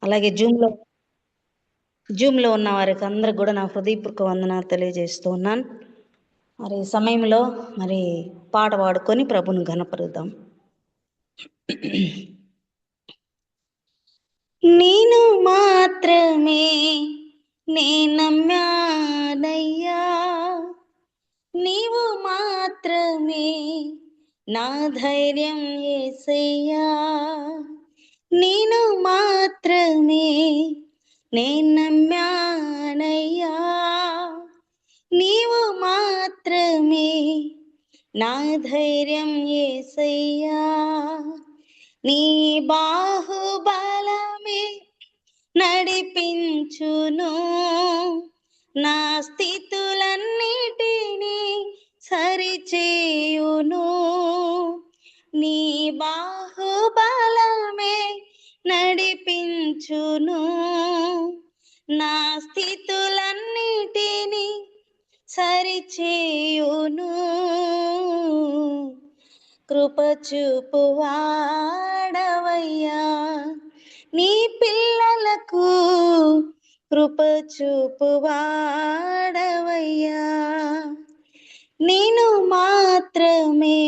అలాగే జూమ్‌లో ఉన్న వారికి అందరికి గూడా నా హృదయపూర్వక వందనాలు తెలియజేస్తూ ఉన్నాను. మరి ఈ సమయంలో మరి పాట పాడుకొని ప్రభువుని ఘనపరుద్దాం. నేను మాత్రమే నమ్మానయ్యా, నీవు మాత్రమే నా ధైర్యం యేసయ్యా. నేను మాత్రమే నమ్మానయ్యా, నీవు మాత్రమే నా ధైర్యం యేసయ్యా. నీ బాహుబలమే నడిపించును, నా స్థితులన్నిటినీ సరిచేయును. నీ బాహుబలమే నడిపించును, నా స్థితులన్నిటినీ సరిచేయును. కృప చూపువాడవయ్యా, నీ పిల్లలకు కృప చూపువాడవయ్యా. నేను మాత్రమే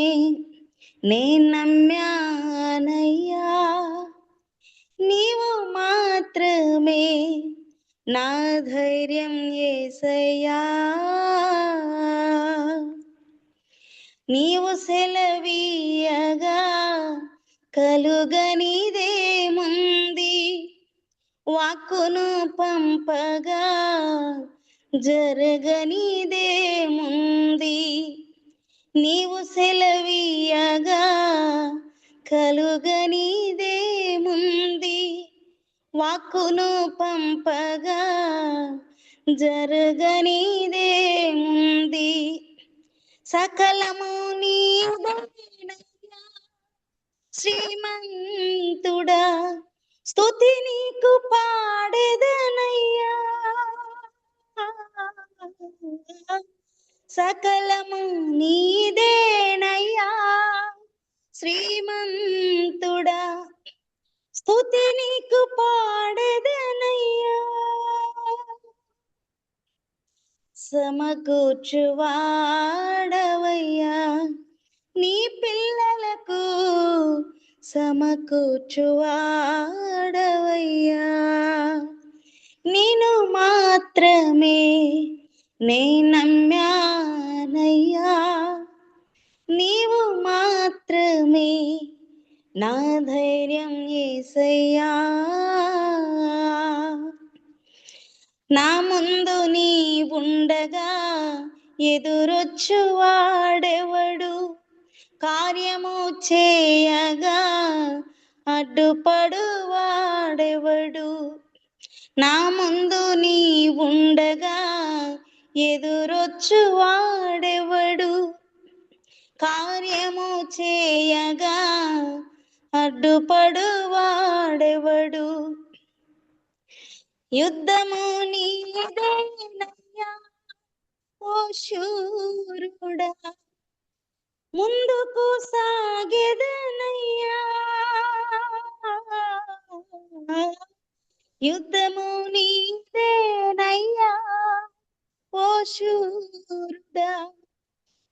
నమ్మానయ్యా, నీవు మాత్రమే నా ధైర్యం యేసయ్యా. నీవు సెలవీయగా కలుగనిదేముంది, వాక్కును పంపగా జరగనిదేముంది. నీవు సెలవీయగా కలుగనిదేముంది, వాక్కును పంపగా జరగనిదేముంది. సకలము నీదేనయ్యా శ్రీమంతుడా, స్తుతి నీకు పాడెదనయ్యా. సకలము నీదేనయ్యా శ్రీమంతుడా, స్తుతి నీకు పాడెదనయ్యా. సమకూర్చువాడవయ్యా, నీ పిల్లలకు సమకూర్చువాడవయ్యా. నేను మాత్రమే నమ్మానయ్యా, నీవు మాత్రమే నా ధైర్యం యేసయ్యా. నా ముందు నీ ఉండగా ఎదురొచ్చువాడెవడు, కార్యము చేయగా అడ్డుపడువాడెవడు. నా ముందు నీ ఉండగా ఎదురొచ్చువాడెవడు, కార్యము చేయగా అడ్డుపడువాడెవడు. యుద్ధము నీదేనయ్యా ఓ శూరుడా, ముందుకు సాగెదనయ్యా. యుద్ధము నీదేనయ్యా ఓ శూరుడా,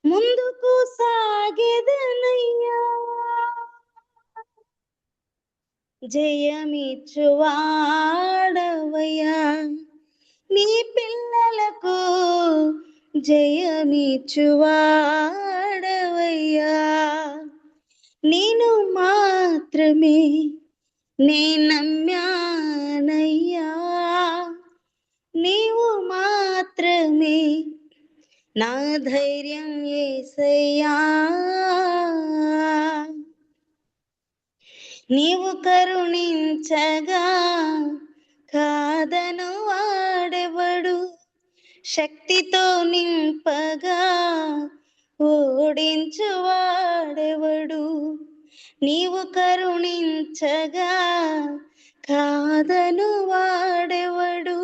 ముందుకు సాగెదనయ్యా. జయమిచ్చువాడవయ్యా, నీ పిల్లలకు జయమిచ్చువాడవయ్యా. నేను మాత్రమే నమ్మానయ్యా, నీవు మాత్రమే నా ధైర్యం యేసయ్యా. నీవు కరుణించగా కాదను వాడెవడు, శక్తితో నింపగా ఓడించువాడెవడు. నీవు కరుణించగా కాదను వాడెవడు,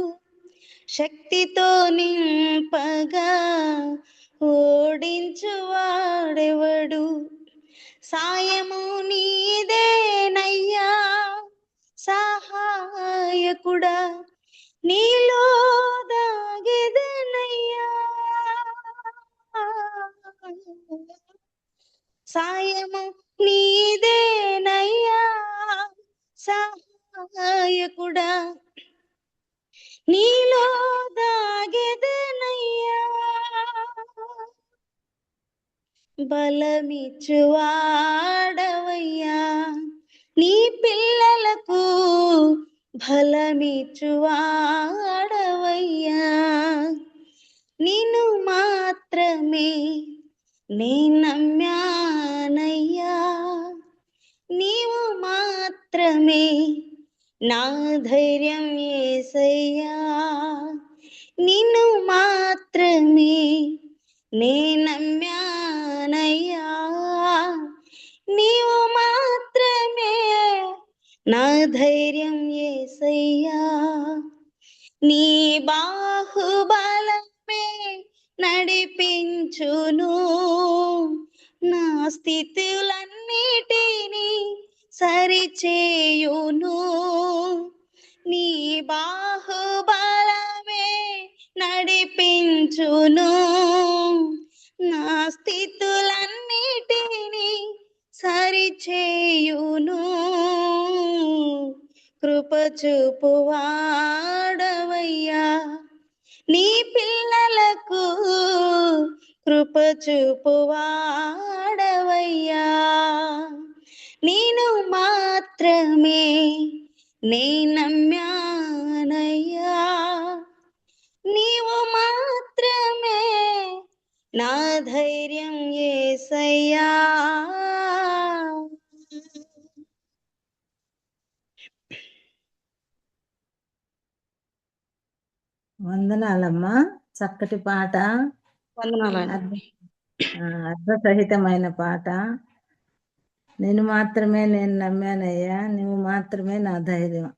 శక్తితో నింపగా ఓడించువాడెవడు. సాయము నీదేనయ్యా సహాయకుడా నీలో దాగెదనయ్యా, సాయము నీదేనయ్యా, సహాయకుడా నీలో దాగెదనయ్యా, బలమిచ్చువాడవయ్యా నీ పిల్లలకు, బలమిచ్చువాడవయ్యా నిన్ను మాత్రమే నీ నమ్మానయ్యా, నీవు మాత్రమే నా ధైర్యం యేసయ్యా, నిన్ను మాత్రమే నే నమ్మానయ్యా, నీవు మాత్రమే నా ధైర్యం యేసయ్యా, నీ బాహుబలమే నడిపించును, నా స్థితులన్నిటినీ సరిచేయును, నీ బాహుబలమే నడిపించును, నా స్థితులన్నిటినీ సరిచేయును, కృప చూపువాడవయ్యా నీ పిల్లలకు, కృప చూపువాడవయ్యా నేను మాత్రమే నే నమ్మానయ్యా, నీవు మాత్రమే నా ధైర్యం యేసయ్యా. వందనాలమ్మా, చక్కటి పాట, వందనాలండి. అర్థసహితమైన పాట. నేను మాత్రమే నేను నమ్మానయ్యా, నువ్వు మాత్రమే నా ధైర్యం.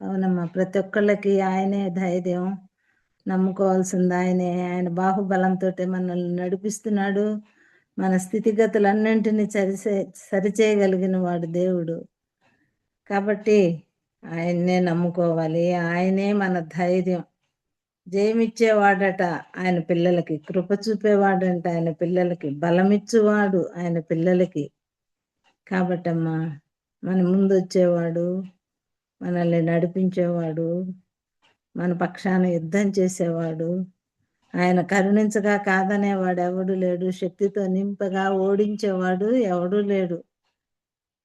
అవునమ్మా, ప్రతి ఒక్కళ్ళకి ఆయనే ధైర్యం, నమ్ముకోవాల్సింది ఆయనే. ఆయన బాహుబలంతో మనల్ని నడిపిస్తున్నాడు, మన స్థితిగతులన్నింటినీ సరిచేయగలిగిన వాడు దేవుడు. కాబట్టి ఆయన్నే నమ్ముకోవాలి, ఆయనే మన ధైర్యం. జయమిచ్చేవాడట ఆయన పిల్లలకి, కృప చూపేవాడంట ఆయన పిల్లలకి, బలమిచ్చేవాడు ఆయన పిల్లలకి. కాబట్టమ్మా, మన ముందు వచ్చేవాడు, మనల్ని నడిపించేవాడు, మన పక్షాన యుద్ధం చేసేవాడు, ఆయన కరుణించగా కాదనేవాడు ఎవడు లేడు, శక్తితో నింపగా ఓడించేవాడు ఎవడూ లేడు.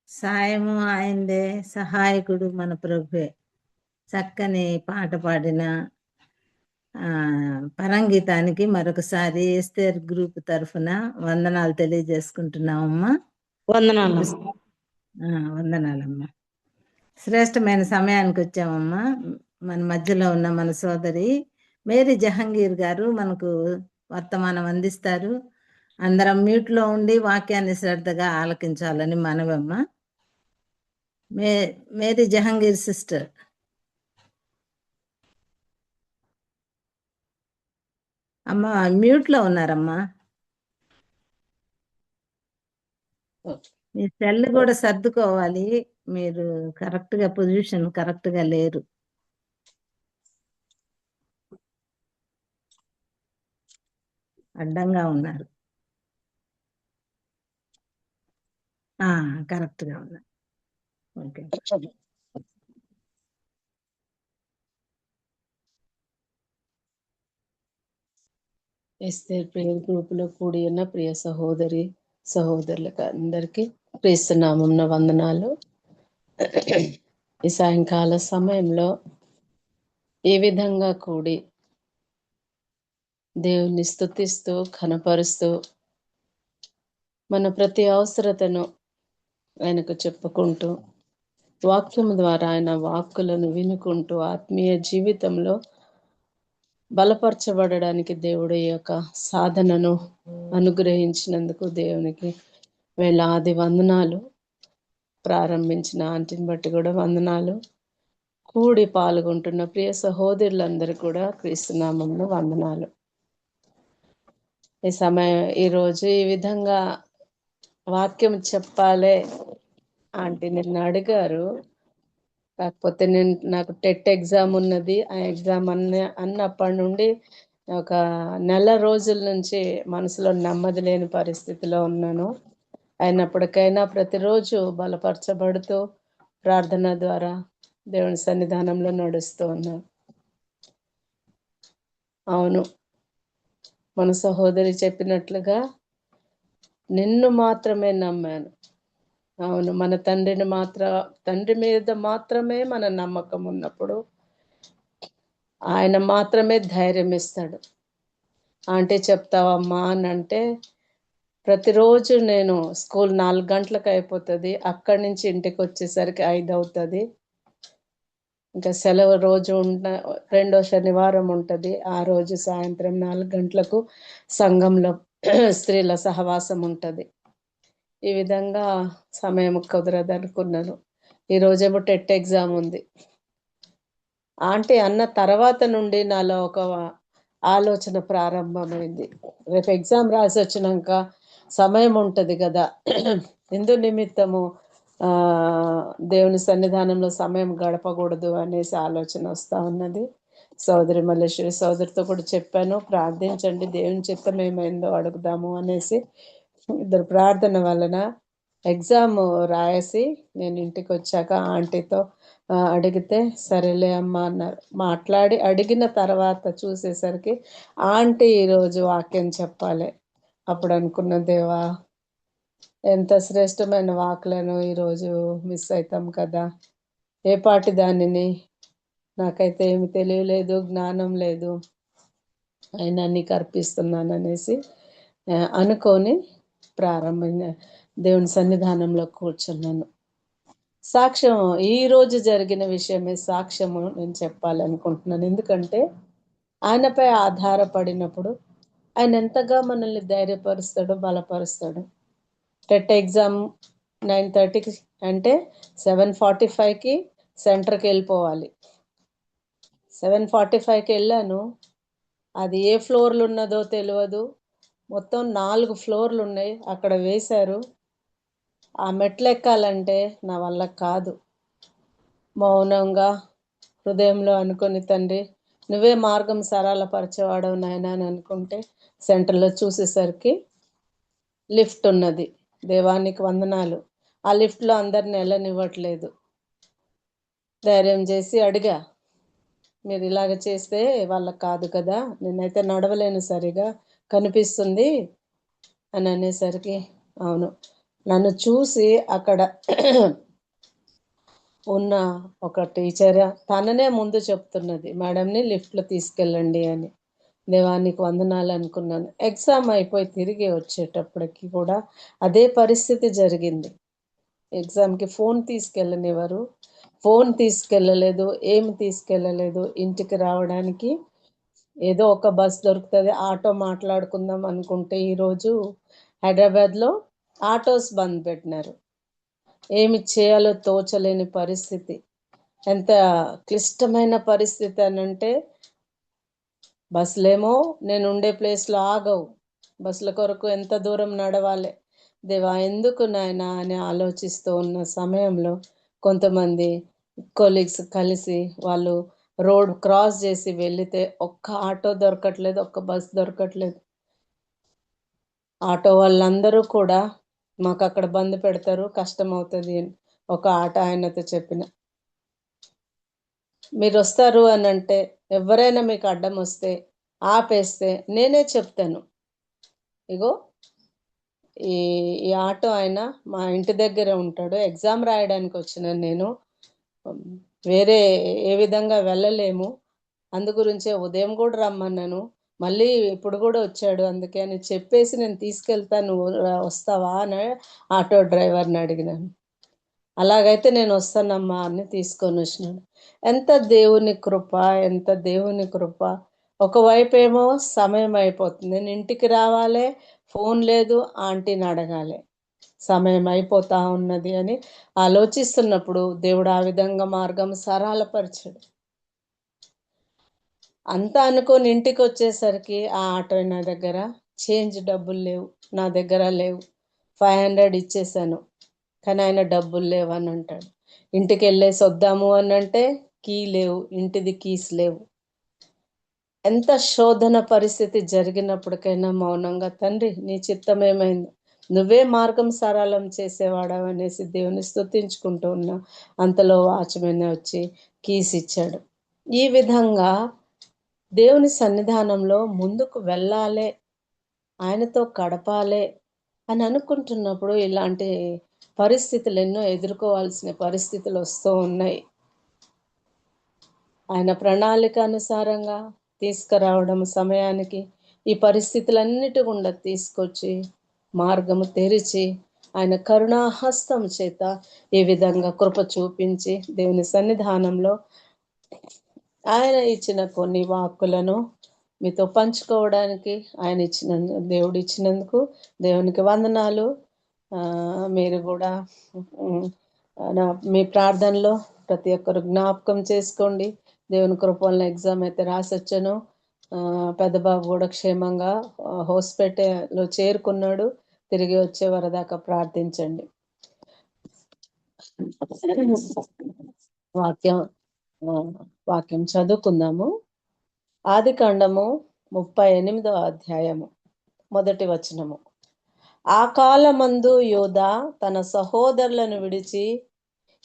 సాయము ఆయనదే, సహాయకుడు మన ప్రభువే. చక్కని పాట పాడిన పరంగీతానికి మరొకసారి ఎస్తేర్ గ్రూప్ తరఫున వందనాలు తెలియజేసుకుంటున్నామమ్మా. వందనాలమ్మా. శ్రేష్టమైన సమయానికి వచ్చామమ్మా. మన మధ్యలో ఉన్న మన సోదరి మేరీ జహంగీర్ గారు మనకు వర్తమానం అందిస్తారు. అందరం మ్యూట్లో ఉండి వాక్యాన్ని శ్రద్ధగా ఆలకించాలని మనవమ్మా. Mary Jahangir sister. అమ్మా మ్యూట్లో ఉన్నారమ్మా. మీ సెల్ కూడా సర్దుకోవాలి, మీరు కరెక్ట్గా పొజిషన్ కరెక్ట్గా లేరు. అడ్డంగా ఉన్నారు. కరెక్ట్గా ఉన్నారు. ఓకే. ఎస్తేర్ ప్రేయర్ గ్రూపులో కూడి ఉన్న ప్రియ సహోదరి సహోదరులకు అందరికీ క్రీస్తునామం వందనాలు. ఈ సాయంకాల సమయంలో ఈ విధంగా కూడి దేవుని స్తుతిస్తూ ఘనపరుస్తూ మన ప్రతి అవసరతను ఆయనకు చెప్పుకుంటూ వాక్యం ద్వారా ఆయన వాక్కులను వినుకుంటూ ఆత్మీయ జీవితంలో బలపరచబడడానికి దేవుడి యొక్క సాధనను అనుగ్రహించినందుకు దేవునికి వేలాది వందనాలు. ప్రారంభించిన ఆంటీని బట్టి కూడా వందనాలు. కూడి పాల్గొంటున్న ప్రియ సహోదరులందరూ కూడా క్రీస్తునామంలో వందనాలు. ఈరోజు ఈ విధంగా వాక్యం చెప్పాలే ఆంటీ నిన్న అడిగారు. కాకపోతే నాకు టెట్ ఎగ్జామ్ ఉన్నది. ఆ ఎగ్జామ్ అన్నప్పటి నుండి ఒక నెల రోజుల నుంచి మనసులో నెమ్మది లేని పరిస్థితిలో ఉన్నాను. అయినప్పటికైనా ప్రతిరోజు బలపరచబడుతూ ప్రార్థన ద్వారా దేవుని సన్నిధానంలో నడుస్తూ ఉన్నాను. అవును, మన సహోదరి చెప్పినట్లుగా నిన్ను మాత్రమే నమ్మాను. అవును, మన తండ్రి మీద మాత్రమే మన నమ్మకం ఉన్నప్పుడు ఆయన మాత్రమే ధైర్యం ఇస్తాడు. ఆంటీ చెప్తావమ్మా అని అంటే, ప్రతిరోజు నేను స్కూల్ 4 గంటలకు అయిపోతుంది, అక్కడి నుంచి ఇంటికి వచ్చేసరికి 5 అవుతుంది. ఇంకా సెలవు రోజు రెండో శనివారం ఉంటుంది. ఆ రోజు సాయంత్రం 4 గంటలకు సంఘంలో స్త్రీల సహవాసం ఉంటుంది. ఈ విధంగా సమయం కుదరదనుకున్నాను. ఈరోజేమో టెట్ ఎగ్జామ్ ఉంది. ఆంటీ అన్న తర్వాత నుండి నాలో ఒక ఆలోచన ప్రారంభమైంది. రేపు ఎగ్జామ్ రాసి వచ్చినాక సమయం ఉంటుంది కదా, ఎందు నిమిత్తము దేవుని సన్నిధానంలో సమయం గడపకూడదు అనేసి ఆలోచన వస్తూ ఉన్నది. సోదరి మల్లేశ్వరి సోదరితో కూడా చెప్పాను, ప్రార్థించండి, దేవుని చిత్తం ఏమైందో అడుగుదాము అనేసి. ఇద్దరు ప్రార్థన వలన ఎగ్జామ్ రాసి నేను ఇంటికి వచ్చాక ఆంటీతో అడిగితే సరేలే అమ్మ అన్నారు. మాట్లాడి అడిగిన తర్వాత చూసేసరికి ఆంటీ ఈరోజు వాక్యం చెప్పాలి. అప్పుడు అనుకున్న, దేవా ఎంత శ్రేష్టమైన వాక్లను ఈరోజు మిస్ అవుతాం కదా, ఏ పాటి దానిని, నాకైతే ఏమి తెలియలేదు, జ్ఞానం లేదు, అయినా నీకు అర్పిస్తున్నాను అనేసి అనుకొని దేవుని సన్నిధానంలో కూర్చున్నాను. సాక్ష్యం ఈరోజు జరిగిన విషయమే సాక్ష్యము నేను చెప్పాలనుకుంటున్నాను. ఎందుకంటే ఆయనపై ఆధారపడినప్పుడు ఆయన ఎంతగా మనల్ని ధైర్యపరుస్తాడో, బలపరుస్తాడు. టెట్ ఎగ్జామ్ 9:30కి అంటే 7:45కి సెంటర్కి వెళ్ళిపోవాలి. 7:45కి వెళ్ళాను. అది ఏ ఫ్లోర్లు ఉన్నదో తెలియదు. మొత్తం 4 ఫ్లోర్లు ఉన్నాయి, అక్కడ వేశారు. ఆ మెట్లు ఎక్కాలంటే నా వల్ల కాదు. మౌనంగా హృదయంలో అనుకొని, తండ్రి నువ్వే మార్గం సరళపరిచేవాడవు నాయనా అని అనుకుంటే సెంటర్లో చూసేసరికి లిఫ్ట్ ఉన్నది. దేవానికి వందనాలు. ఆ లిఫ్ట్లో అందరిని వెళ్ళనివ్వట్లేదు. ధైర్యం చేసి అడిగా, మీరు ఇలాగ చేస్తే వాళ్ళకి కాదు కదా, నేనైతే నడవలేను, సరిగా కనిపిస్తుంది అని అనేసరికి, అవును, నన్ను చూసి అక్కడ ఉన్న ఒక టీచర్ తననే ముందు చెప్తున్నది, మేడంని లిఫ్ట్లో తీసుకెళ్ళండి అని. దేవానికి వందనాలు అనుకున్నాను. ఎగ్జామ్ అయిపోయి తిరిగి వచ్చేటప్పటికి కూడా అదే పరిస్థితి జరిగింది. ఎగ్జామ్కి ఫోన్ తీసుకెళ్ళనివ్వరు, ఫోన్ తీసుకెళ్ళలేదు, ఏమి తీసుకెళ్ళలేదు. ఇంటికి రావడానికి ఏదో ఒక బస్ దొరుకుతుంది, ఆటో మాట్లాడుకుందాం అనుకుంటే ఈరోజు హైదరాబాద్లో ఆటోస్ బంద్ పెట్టినారు. ఏమి చేయాలో తోచలేని పరిస్థితి. ఎంత క్లిష్టమైన పరిస్థితి అనంటే, బస్సులేమో నేను ఉండే ప్లేస్లో ఆగవు, బస్సుల కొరకు ఎంత దూరం నడవాలి. దేవా ఎందుకు నాయనా అని ఆలోచిస్తూ ఉన్న సమయంలో కొంతమంది కొలీగ్స్ కలిసి వాళ్ళు రోడ్ క్రాస్ చేసి వెళితే ఒక్క ఆటో దొరకట్లేదు, ఒక్క బస్ దొరకట్లేదు. ఆటో వాళ్ళందరూ కూడా మాకు అక్కడ బంద్ పెడతారు, కష్టం అవుతుంది అని ఒక ఆటో ఆయనతో చెప్పిన. మీరు వస్తారు అని అంటే, ఎవరైనా మీకు అడ్డం వస్తే ఆపేస్తే నేనే చెప్తాను, ఇగో ఈ ఆటో ఆయన మా ఇంటి దగ్గర ఉంటాడు, ఎగ్జామ్ రాయడానికి వచ్చిన నేను, వేరే ఏ విధంగా వెళ్ళలేము, అందు గురించే ఉదయం కూడా రమ్మన్నాను, మళ్ళీ ఇప్పుడు కూడా వచ్చాడు, అందుకే అని చెప్పేసి నేను తీసుకెళ్తాను, వస్తావా అని ఆటో డ్రైవర్ని అడిగినాను. అలాగైతే నేను వస్తానమ్మా అని తీసుకొని వచ్చినాను. ఎంత దేవుని కృప, ఎంత దేవుని కృప. ఒకవైపు ఏమో సమయం అయిపోతుంది, నేను ఇంటికి రావాలి, ఫోన్ లేదు, ఆంటీని అడగాలి, సమయం అయిపోతా ఉన్నది అని ఆలోచిస్తున్నప్పుడు దేవుడు ఆ విధంగా మార్గం సరళపరిచాడు. అంతా అనుకొని ఇంటికి వచ్చేసరికి ఆ ఆటో నా దగ్గర చేంజ్ డబ్బులు లేవు, నా దగ్గర లేవు. 500 ఇచ్చేసాను, కానీ ఆయన డబ్బులు లేవని అంటాడు. ఇంటికి వెళ్ళేసి వద్దాము అని అంటే కీ లేవు, ఇంటిది కీస్ లేవు. ఎంత శోధన పరిస్థితి జరిగినప్పటికైనా మౌనంగా, తండ్రి నీ చిత్తం ఏమైంది, నువ్వే మార్గం సరళం చేసేవాడవు అనేసి దేవుని స్తుతించుకుంటూ ఉన్నా. అంతలో వాచ్మెన్ వచ్చి కీస్ ఇచ్చాడు. ఈ విధంగా దేవుని సన్నిధానంలో ముందుకు వెళ్ళాలి, ఆయనతో గడపాలి అని అనుకుంటున్నప్పుడు ఇలాంటి పరిస్థితులు ఎన్నో ఎదుర్కోవాల్సిన పరిస్థితులు వస్తూ ఉన్నాయి. ఆయన ప్రణాళిక అనుసారంగా తీసుకురావడం సమయానికి ఈ పరిస్థితులన్నిటి గుండా తీసుకొచ్చి మార్గము తెరిచి ఆయన కరుణాహస్తం చేత ఈ విధంగా కృప చూపించి దేవుని సన్నిధానంలో ఆయన ఇచ్చిన కొన్ని వాక్కులను మీతో పంచుకోవడానికి ఆయన దేవుడు ఇచ్చినందుకు దేవునికి వందనాలు. మీరు కూడా మీ ప్రార్థనలో ప్రతి ఒక్కరు జ్ఞాపకం చేసుకోండి. దేవుని కృపల్లో ఎగ్జామ్ అయితే రాసొచ్చాను. పెద్ద బాబు కూడా క్షేమంగా హాస్పిటల్లో చేరుకున్నాడు. తిరిగి వచ్చే వరదాకా ప్రార్థించండి. వాక్యం చదువుకుందాము. ఆదికాండము 38వ అధ్యాయము 1వ వచనము. ఆ కాలమందు యోదా తన సహోదరులను విడిచి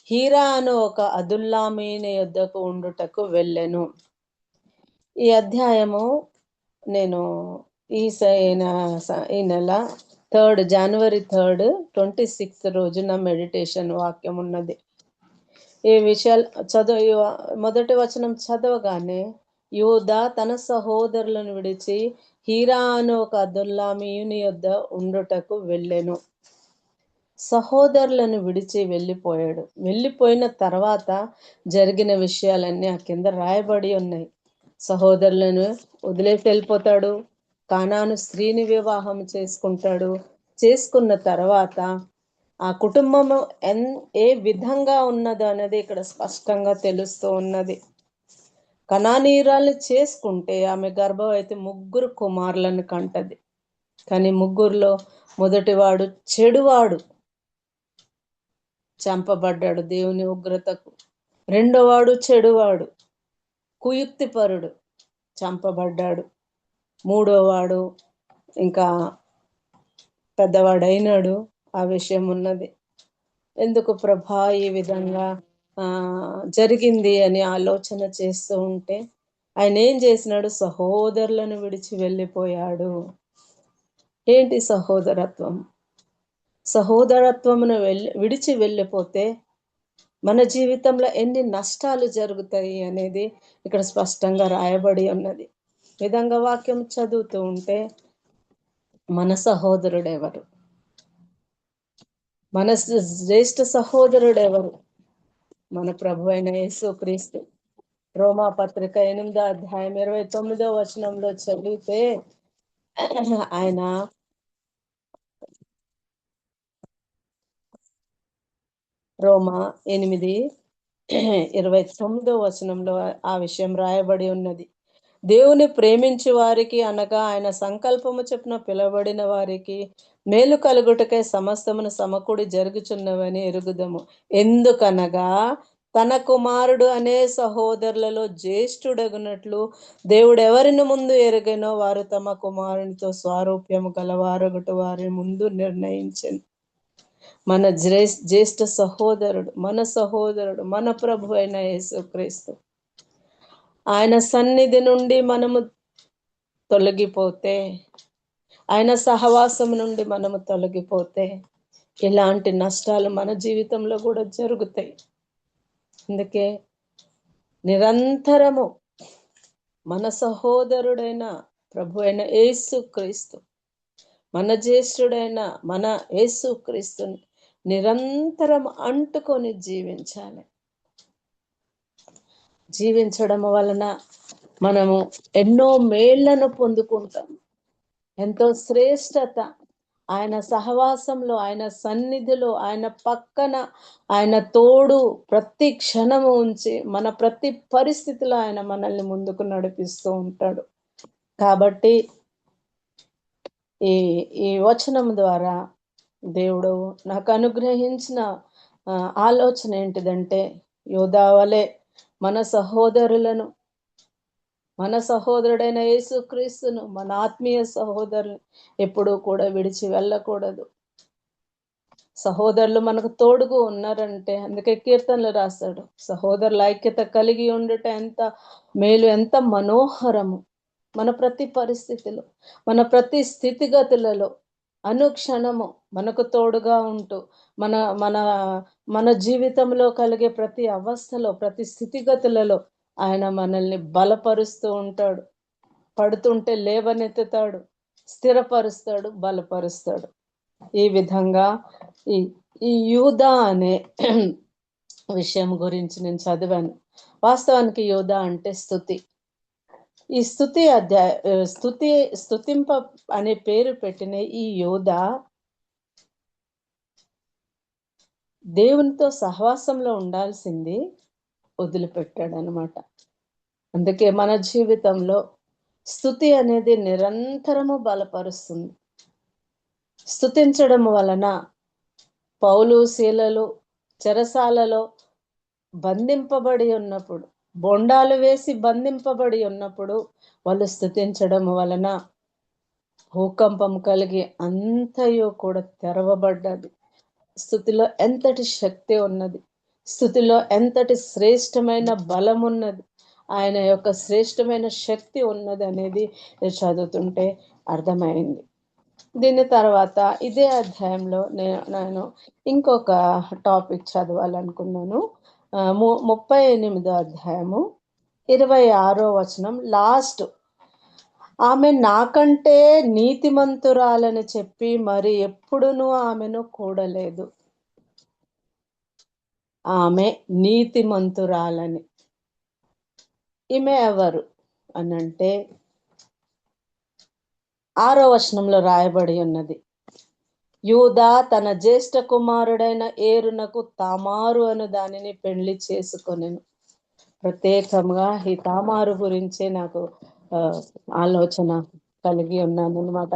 హీరా అను ఒక అదుల్లామీని యొద్దకు ఉండుటకు వెళ్ళెను. ఈ అధ్యాయము నేను ఈ నెల జనవరి 3, 26 రోజున మెడిటేషన్ వాక్యం ఉన్నది. ఈ విషయాలు మొదటి వచనం చదవగానే యూదా తన సహోదరులను విడిచి హీరా అను ఒక అదుల్లామీయుని యొద్ద ఉండుటకు వెళ్ళెను. సహోదరులను విడిచి వెళ్ళిపోయాడు. వెళ్ళిపోయిన తర్వాత జరిగిన విషయాలన్నీ ఆ కింద రాయబడి ఉన్నాయి. సహోదరులను వదిలేసి వెళ్ళిపోతాడు. కానాను స్త్రీని వివాహం చేసుకుంటాడు. చేసుకున్న తర్వాత ఆ కుటుంబము ఏ విధంగా ఉన్నదో అనేది ఇక్కడ స్పష్టంగా తెలుస్తూ ఉన్నది. కనానీయురాల్ని చేసుకుంటే ఆమె గర్భవతి 3 కుమారులను కంటది. కానీ 3లో మొదటివాడు చెడువాడు, చంపబడ్డాడు దేవుని ఉగ్రతకు. రెండోవాడు చెడువాడు, కుయుక్తిపరుడు, చంపబడ్డాడు. మూడోవాడు ఇంకా పెద్దవాడైనాడు. ఆ విషయం ఉన్నది. ఎందుకు ప్రభా ఈ విధంగా జరిగింది అని ఆలోచన చేస్తూ ఉంటే ఆయన ఏం చేసినాడు? సహోదరులను విడిచి వెళ్ళిపోయాడు. ఏంటి సహోదరత్వం? సహోదరత్వమును విడిచి వెళ్ళిపోతే మన జీవితంలో ఎన్ని నష్టాలు జరుగుతాయి అనేది ఇక్కడ స్పష్టంగా రాయబడి ఉన్నది. విధంగా వాక్యం చదువుతూ ఉంటే మన సహోదరుడెవరు? మన జ్యేష్ఠ సహోదరుడెవరు? మన ప్రభు అయిన యేసుక్రీస్తు. రోమా పత్రిక 8వ అధ్యాయం 29వ వచనంలో చదివితే ఆయన రోమా 8:29వ వచనంలో ఆ విషయం రాయబడి ఉన్నది. దేవుని ప్రేమించు వారికి అనగా ఆయన సంకల్పము చొప్పున పిలువబడిన వారికి మేలు కలుగుటకే సమస్తమును సమకూడి జరుగుచున్నవని ఎరుగుదము. ఎందుకనగా తన కుమారుడు అనే సహోదరులలో జ్యేష్ఠుడగునట్లు దేవుడు ఎవరిని ముందు ఎరుగనో వారు తమ కుమారునితో స్వారూప్యము గలవారొకటి వారి ముందు నిర్ణయించను. మన జ్యేష్ఠ సహోదరుడు, మన ప్రభు అయిన యేసుక్రీస్తు. ఆయన సన్నిధి నుండి మనము తొలగిపోతే, ఆయన సహవాసం నుండి మనము తొలగిపోతే ఇలాంటి నష్టాలు మన జీవితంలో కూడా జరుగుతాయి. అందుకే నిరంతరము మన సహోదరుడైన ప్రభు అయిన యేసుక్రీస్తు, మన జ్యేష్ఠుడైన మన యేసుక్రీస్తుని నిరంతరం అంటుకొని జీవించాలి. జీవించడం వలన మనము ఎన్నో మేళ్లను పొందుకుంటాం. ఎంతో శ్రేష్టత ఆయన సహవాసంలో, ఆయన సన్నిధిలో, ఆయన పక్కన, ఆయన తోడు ప్రతి క్షణము ఉంచి మన ప్రతి పరిస్థితిలో ఆయన మనల్ని ముందుకు నడిపిస్తూ ఉంటాడు. కాబట్టి ఈ వచనం ద్వారా దేవుడు నాకు అనుగ్రహించిన ఆలోచన ఏంటిదంటే, యోధావలే మన సహోదరుడైన యేసుక్రీస్తును, మన ఆత్మీయ సహోదరుని ఎప్పుడూ కూడా విడిచి వెళ్ళకూడదు. సహోదరులు మనకు తోడుగా ఉన్నారంటే, అందుకే కీర్తనలు రాస్తాడు, సహోదరుల ఐక్యత కలిగి ఉండుట ఎంత మేలు, ఎంత మనోహరము. మన ప్రతి పరిస్థితిలో, మన ప్రతి స్థితిగతులలో అనుక్షణము మనకు తోడుగా ఉంటూ, మన మన మన జీవితంలో కలిగే ప్రతి అవస్థలో, ప్రతి స్థితిగతులలో ఆయన మనల్ని బలపరుస్తూ ఉంటాడు. పడుతుంటే లేవనెత్తుతాడు, స్థిరపరుస్తాడు, బలపరుస్తాడు. ఈ విధంగా ఈ ఈ యూదా అనే విషయం గురించి నేను చదివాను. వాస్తవానికి యూదా అంటే స్తుతి. ఈ స్తుతింప అనే పేరు పెట్టిన ఈ యూదా దేవునితో సహవాసంలో ఉండాల్సింది వదిలిపెట్టాడు అనమాట. అందుకే మన జీవితంలో స్తుతి అనేది నిరంతరము బలపరుస్తుంది. స్తుతించడం వలన పౌలు శీలలు చెరసాలలో బంధింపబడి ఉన్నప్పుడు, బొండాలు వేసి బంధింపబడి ఉన్నప్పుడు వాళ్ళు స్తుతించడం వలన భూకంపం కలిగి అంతయు కూడా తెరవబడ్డది. స్తుతిలో ఎంతటి శక్తి ఉన్నది, స్తుతిలో ఎంతటి శ్రేష్టమైన బలం ఉన్నది, ఆయన యొక్క శ్రేష్టమైన శక్తి ఉన్నది అనేది చదువుతుంటే అర్థమైంది. దీని తర్వాత ఇదే అధ్యాయంలో నేను ఇంకొక టాపిక్ చదవాలనుకున్నాను. 38వ అధ్యాయము 26వ వచనం లాస్ట్. ఆమె నాకంటే నీతిమంతురాలని చెప్పి మరి ఎప్పుడునూ ఆమెను కూడలేదు. ఆమె నీతిమంతురాలని. ఈమె ఎవరు అనంటే 6వ వచనంలో రాయబడి ఉన్నది, యూదా తన జ్యేష్ఠ కుమారుడైన ఏరునకు తామారు అను దానిని పెళ్లి చేసుకొనెను. ప్రత్యేకంగా ఈ తామారు గురించే నాకు ఆలోచన కలిగి ఉన్నాను అనమాట.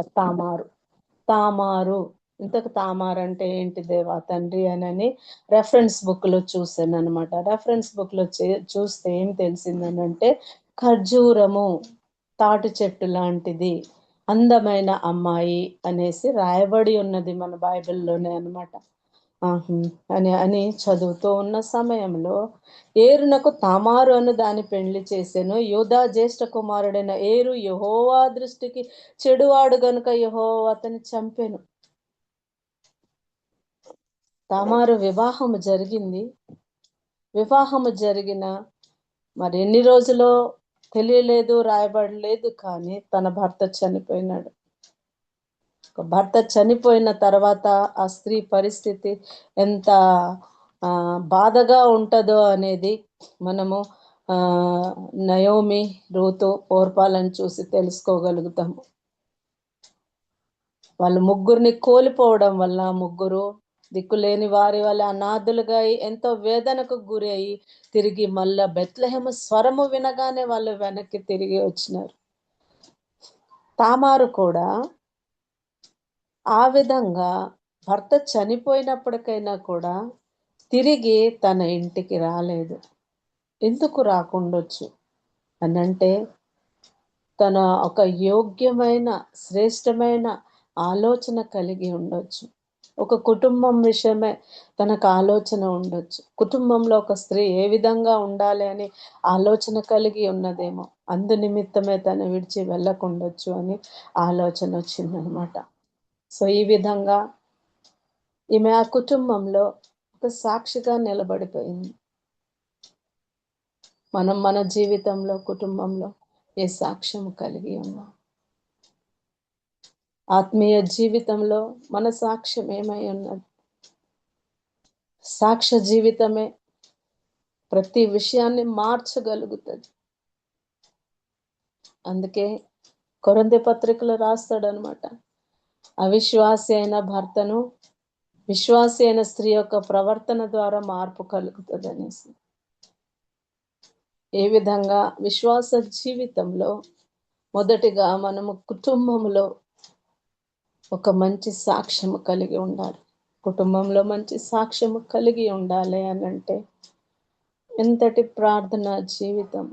తామారు ఇంతకు తామారు అంటే ఏంటి దేవా తండ్రి అని రెఫరెన్స్ బుక్ లో చూసాను అనమాట. రెఫరెన్స్ బుక్ లో చూస్తే ఏం తెలిసిందనంటే, ఖర్జూరము తాటి చెట్టు లాంటిది, అందమైన అమ్మాయి అనేసి రాయబడి ఉన్నది మన బైబిల్లోనే అనమాట. అని చదువుతూ ఉన్న సమయంలో ఏరునకు తామారు అను దాన్ని పెళ్లి చేసెను. యూదా జ్యేష్ఠ కుమారుడైన ఏరు యెహోవా దృష్టికి చెడువాడు గనుక యెహోవా అతన్ని చంపెను. తామారు వివాహము జరిగింది. వివాహము జరిగిన మరి ఎన్ని రోజులో తెలియలేదు, రాయబడలేదు. కానీ తన భర్త చనిపోయినాడు. భర్త చనిపోయిన తర్వాత ఆ స్త్రీ పరిస్థితి ఎంత బాధగా ఉంటుందో అనేది మనము నయోమి, రూతు, ఓర్పాలను చూసి తెలుసుకోగలుగుతాము. వాళ్ళు ముగ్గురిని కోల్పోవడం వల్ల, ముగ్గురు దిక్కులేని వారి వల్ల అనాథులుగా ఎంతో వేదనకు గురి అయి తిరిగి మళ్ళా బెత్లెహేము స్వరము వినగానే వాళ్ళు వెనక్కి తిరిగి వచ్చినారు. తామారు కూడా ఆ విధంగా భర్త చనిపోయినప్పటికైనా కూడా తిరిగి తన ఇంటికి రాలేదు. ఎందుకు రాకుండొచ్చు అనంటే, తన ఒక యోగ్యమైన శ్రేష్టమైన ఆలోచన కలిగి ఉండొచ్చు. ఒక కుటుంబం విషయమే తనకు ఆలోచన ఉండొచ్చు. కుటుంబంలో ఒక స్త్రీ ఏ విధంగా ఉండాలి అని ఆలోచన కలిగి ఉన్నదేమో. అందు నిమిత్తమే తను విడిచి వెళ్ళకుండొచ్చు అని ఆలోచన వచ్చిందనమాట. సో ఈ విధంగా ఈమె ఆ కుటుంబంలో ఒక సాక్షిగా నిలబడిపోయింది. మనం మన జీవితంలో, కుటుంబంలో ఏ సాక్ష్యం కలిగి ఉన్నాం? ఆత్మీయ జీవితంలో మన సాక్ష్యం ఏమై ఉన్నది? సాక్ష్య జీవితమే ప్రతి విషయాన్ని మార్చగలుగుతుంది. అందుకే కొరింథీ పత్రికలో రాస్తాడనమాట, అవిశ్వాసి అయిన భర్తను విశ్వాసి అయిన స్త్రీ యొక్క ప్రవర్తన ద్వారా మార్పు కలుగుతుంది అనేసి. ఏ విధంగా విశ్వాస జీవితంలో మొదటిగా మనము కుటుంబంలో ఒక మంచి సాక్ష్యము కలిగి ఉండాలి. కుటుంబంలో మంచి సాక్ష్యము కలిగి ఉండాలి అని అంటే ఎంతటి ప్రార్థన జీవితం,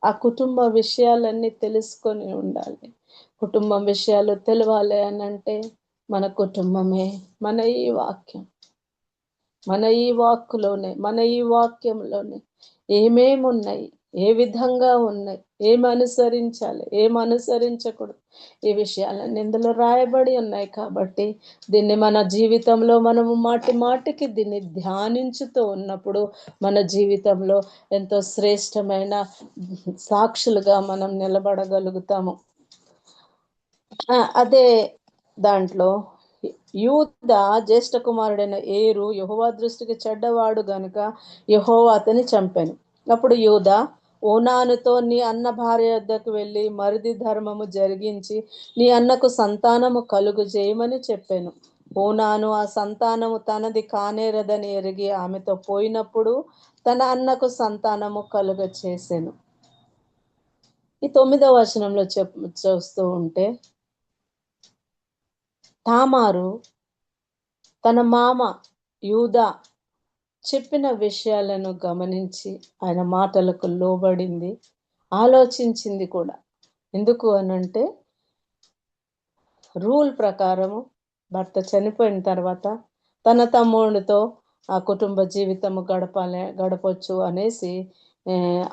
ఆ కుటుంబ విషయాలన్నీ తెలుసుకొని ఉండాలి. కుటుంబం విషయాలు తెలవాలి అని అంటే మన కుటుంబమే, మన ఈ వాక్యం, మన ఈ వాక్కులోనే, మన ఈ వాక్యంలోనే ఏమేమి ఉన్నాయి, ఏ విధంగా ఉన్నాయి, ఏమి అనుసరించాలి, ఏమి అనుసరించకూడదు, ఈ విషయాలన్నీ ఇందులో రాయబడి ఉన్నాయి. కాబట్టి దీన్ని మన జీవితంలో మనము మాటి మాటికి దీన్ని ధ్యానించుతూ ఉన్నప్పుడు మన జీవితంలో ఎంతో శ్రేష్టమైన సాక్షులుగా మనం నిలబడగలుగుతాము. అదే దాంట్లో యూదా జ్యేష్ఠ కుమారుడైన ఏరు యెహోవా దృష్టికి చెడ్డవాడు గనుక యెహోవా అతని చంపాను. అప్పుడు యూదా ఓనానుతో, నీ అన్న భార్య వద్దకు వెళ్ళి మరిది ధర్మము జరిగించి నీ అన్నకు సంతానము కలుగు చేయమని చెప్పాను. ఓనాను ఆ సంతానము తనది కానేరదని ఎరిగి ఆమెతో పోయినప్పుడు తన అన్నకు సంతానము కలుగ చేసెను. ఈ 9వ వచనంలో చూస్తూ ఉంటే తామారు తన మామ యూదా చెప్పిన విషయాలను గమనించి ఆయన మాటలకు లోబడింది, ఆలోచించింది కూడా. ఎందుకు అనంటే రూల్ ప్రకారము భర్త చనిపోయిన తర్వాత తన తమ్ముడితో ఆ కుటుంబ జీవితము గడపొచ్చు అనేసి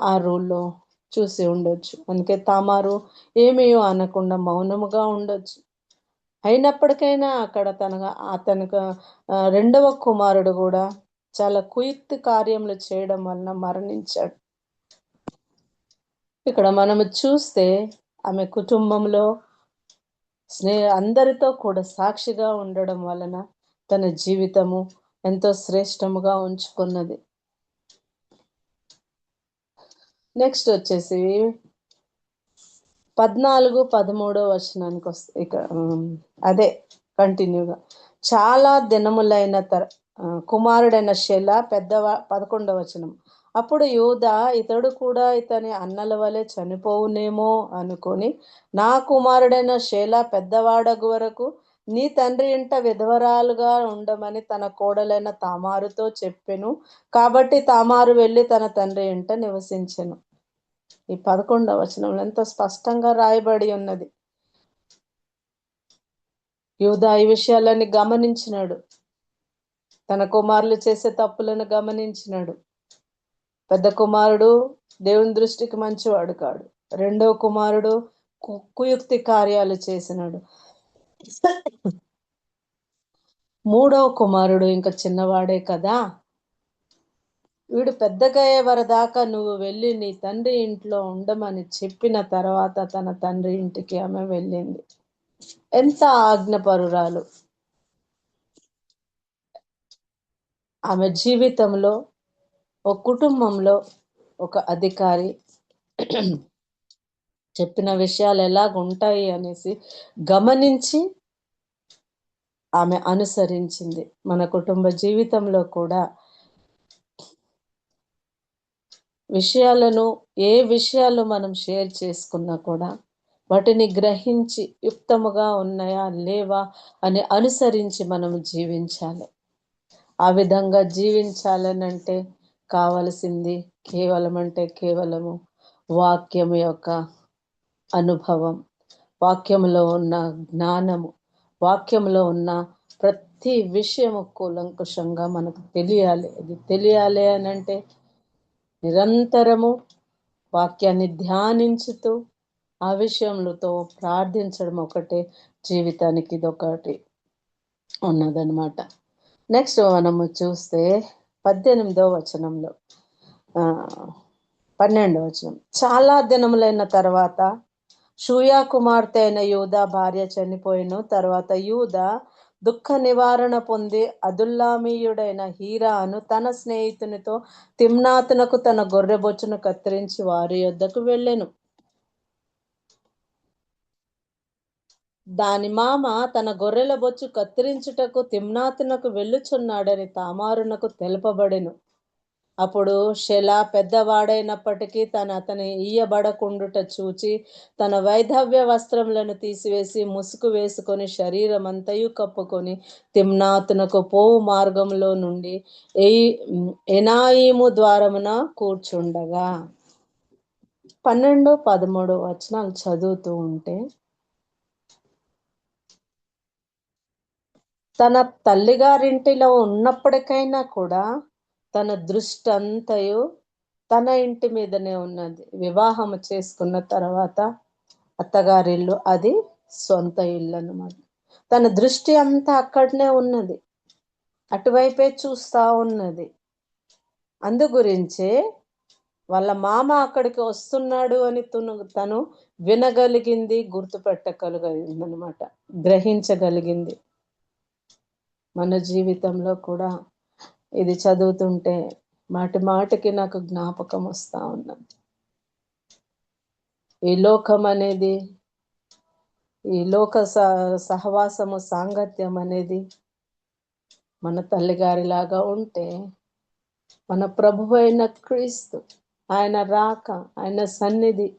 ఆ రూల్లో చూసి ఉండొచ్చు. అందుకే తామారు ఏమీ అనకుండా మౌనముగా ఉండొచ్చు. అయినప్పటికైనా అక్కడ అతనికి రెండవ కుమారుడు కూడా చాలా కుయుక్తి కార్యములు చేయడం వలన మరణించాడు. ఇక్కడ మనము చూస్తే ఆమె కుటుంబంలో అందరితో కూడా సాక్షిగా ఉండడం వలన తన జీవితము ఎంతో శ్రేష్టముగా ఉంచుకున్నది. నెక్స్ట్ వచ్చేసి 14-13 వచనానికి వస్తే ఇక అదే కంటిన్యూగా చాలా దినములైన కుమారుడైన షెల 11వ వచనం. అప్పుడు యూదా ఇతడు కూడా ఇతని అన్నల వలె చనిపోవునేమో అనుకొని నా కుమారుడైన షేలా పెద్దవాడగు వరకు నీ తండ్రి ఇంట విధవరాలుగా ఉండమని తన కోడలైన తామారుతో చెప్పెను. కాబట్టి తామారు వెళ్ళి తన తండ్రి ఇంట నివసించెను. ఈ 11వ వచనంలో ఎంతో స్పష్టంగా రాయబడి ఉన్నది. యూదా ఈ విషయాలన్నీ గమనించినాడు, తన కుమారులు చేసే తప్పులను గమనించినాడు. పెద్ద కుమారుడు దేవుని దృష్టికి మంచివాడు కాడు, రెండవ కుమారుడు కుయుక్తి కార్యాలు చేసినాడు, మూడవ కుమారుడు ఇంకా చిన్నవాడే కదా, వీడు పెద్దగా అయ్యే వరదాకా నువ్వు వెళ్ళి నీ తండ్రి ఇంట్లో ఉండమని చెప్పిన తర్వాత తన తండ్రి ఇంటికి ఆమె వెళ్ళింది. ఎంత ఆజ్ఞపరురాలు! ఆమె జీవితంలో ఒక కుటుంబంలో ఒక అధికారి చెప్పిన విషయాలు ఎలాగుంటాయి అనేసి గమనించి ఆమె అనుసరించింది. మన కుటుంబ జీవితంలో కూడా ఏ విషయాలు మనం షేర్ చేసుకున్నా కూడా వాటిని గ్రహించి యుక్తముగా ఉన్నాయా లేవా అని అనుసరించి మనము జీవించాలి. ఆ విధంగా జీవించాలనంటే కావలసింది కేవలము వాక్యము యొక్క అనుభవం, వాక్యములో ఉన్న జ్ఞానము, వాక్యములో ఉన్న ప్రతి విషయము కూలంకుషంగా మనకు తెలియాలి. అది తెలియాలి అని అంటే నిరంతరము వాక్యాన్ని ధ్యానించుతూ ఆ విషయములతో ప్రార్థించడం ఒకటే జీవితానికి ఇదొకటి ఉన్నదన్నమాట. నెక్స్ట్ మనము చూస్తే 18వ వచనంలో 12వ వచనం. చాలా దినములైన తర్వాత షూయా కుమార్తె అయిన యూదా భార్య చనిపోయిన తర్వాత యూదా దుఃఖ నివారణ పొంది అదుల్లామీయుడైన హీరాను తన స్నేహితునితో తిమ్నాతునకు తన గొర్రెబొచ్చును కత్తిరించి వారి యొద్దకు వెళ్ళెను. దాని మామ తన గొర్రెల బొచ్చు కత్తిరించుటకు తిమ్నాతునకు వెళ్ళుచున్నాడని తామారునకు తెలుపబడెను. అప్పుడు షెలా పెద్దవాడైనప్పటికీ అతని ఇయ్యబడకుండుట చూచి తన వైధవ్య వస్త్రములను తీసివేసి ముసుగు వేసుకొని శరీరం అంతయు కప్పుకొని తిమ్నాతునకు పోవు మార్గంలో నుండి ఎనాయిము ద్వారమున కూర్చుండగా. 12, 13 వచనాలు చదువుతూ ఉంటే, తన తల్లిగారింటిలో ఉన్నప్పటికైనా కూడా తన దృష్టి అంతయు తన ఇంటి మీదనే ఉన్నది. వివాహము చేసుకున్న తర్వాత అత్తగారిల్లు అది సొంత ఇల్లు అన్నమాట. తన దృష్టి అంతా అక్కడనే ఉన్నది, అటువైపే చూస్తా ఉన్నది. అందు గురించే వాళ్ళ మామ అక్కడికి వస్తున్నాడు అని తను వినగలిగింది, గుర్తుపెట్టగలిగింది అనమాట, గ్రహించగలిగింది. మన జీవితంలో కూడా ఇది చదువుతుంటే మాటి మాటికి నాకు జ్ఞాపకం వస్తా ఉన్నది. ఈ లోకం అనేది, ఈ లోక సహవాసము, సాంగత్యం అనేది మన తల్లిగారిలాగా ఉంటే మన ప్రభువు అయిన క్రీస్తు, ఆయన రాక, ఆయన సన్నిధి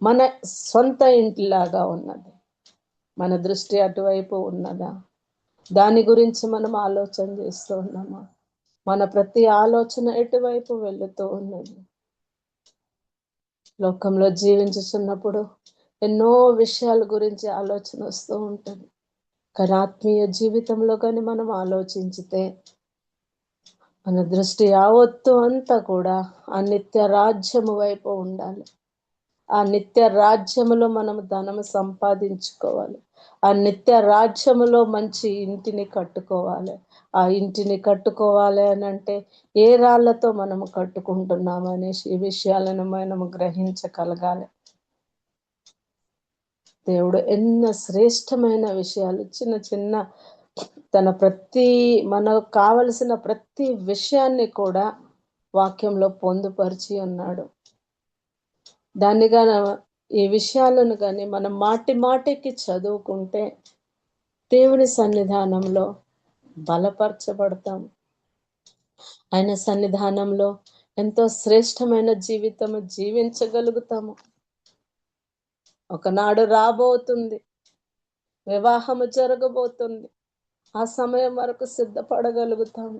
మన సొంత ఇంటిలాగా ఉన్నది. మన దృష్టి అటువైపు ఉన్నదా? దాని గురించి మనం ఆలోచన చేస్తూ ఉన్నామా? మన ప్రతి ఆలోచన ఎటువైపు వెళుతూ ఉన్నది? లోకంలో జీవించుతున్నప్పుడు ఎన్నో విషయాల గురించి ఆలోచన వస్తూ ఉంటుంది. కానీ ఆత్మీయ జీవితంలో కానీ మనం ఆలోచించితే మన దృష్టి యావత్తు అంతా కూడా ఆ నిత్య రాజ్యము వైపు ఉండాలి. ఆ నిత్య రాజ్యములో మనం ధనము సంపాదించుకోవాలి. ఆ నిత్య రాజ్యములో మంచి ఇంటిని కట్టుకోవాలి. ఆ ఇంటిని కట్టుకోవాలి అని అంటే ఏ రాళ్లతో మనము కట్టుకుంటున్నాము అనేసి ఈ విషయాలను మనము గ్రహించగలగాలి. దేవుడు ఎన్నో శ్రేష్టమైన విషయాలు, చిన్న చిన్న తన మనకు కావలసిన ప్రతి విషయాన్ని కూడా వాక్యంలో పొందుపరిచి ఉన్నాడు. దాన్ని ఈ విషయాలను కానీ మనం మాటి మాటికి చదువుకుంటే దేవుని సన్నిధానంలో బలపరచబడతాం. ఆయన సన్నిధానంలో ఎంతో శ్రేష్టమైన జీవితము జీవించగలుగుతాము. ఒకనాడు రాబోతుంది, వివాహము జరగబోతుంది. ఆ సమయం వరకు సిద్ధపడగలుగుతాము.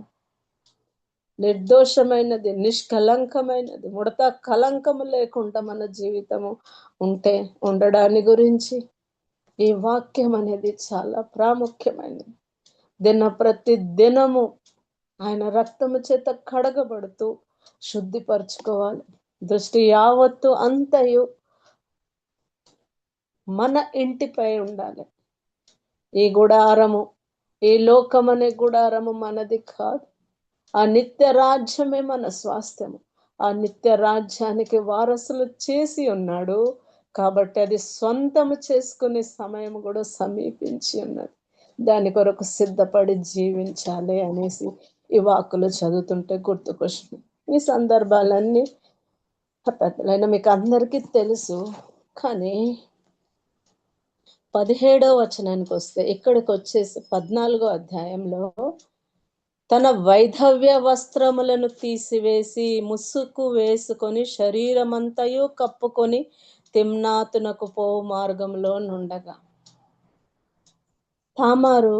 నిర్దోషమైనది, నిష్కలంకమైనది, ముడత కలంకము లేకుండా మన జీవితము ఉండడాని గురించి ఈ వాక్యం అనేది చాలా ప్రాముఖ్యమైనది. ప్రతి దినము ఆయన రక్తము చేత కడగబడుతూ శుద్ధిపరచుకోవాలి. దృష్టి యావత్తు అంతయు మన ఇంటిపై ఉండాలి. ఈ గుడారము, ఈ లోకమనే గుడారము మనది కాదు. ఆ నిత్య రాజ్యమే మన స్వాస్థ్యము. ఆ నిత్య రాజ్యానికి వారసులు చేసి ఉన్నాడు కాబట్టి అది స్వంతము చేసుకునే సమయం కూడా సమీపించి ఉన్నది. దాని కొరకు సిద్ధపడి జీవించాలి అనేసి ఈ వాక్కులు చదువుతుంటే గుర్తుకొస్తుంది. ఈ సందర్భాలన్నీ పెద్దలైన మీకు అందరికీ తెలుసు. కానీ 17వ వచనానికి వస్తే, ఇక్కడికి వచ్చేసి 14వ అధ్యాయంలో తన వైధవ్య వస్త్రములను తీసివేసి ముసుగు వేసుకొని శరీరమంతయు కప్పుకొని తిమ్నాతునకు పోవు మార్గంలో నుండగా. తామారు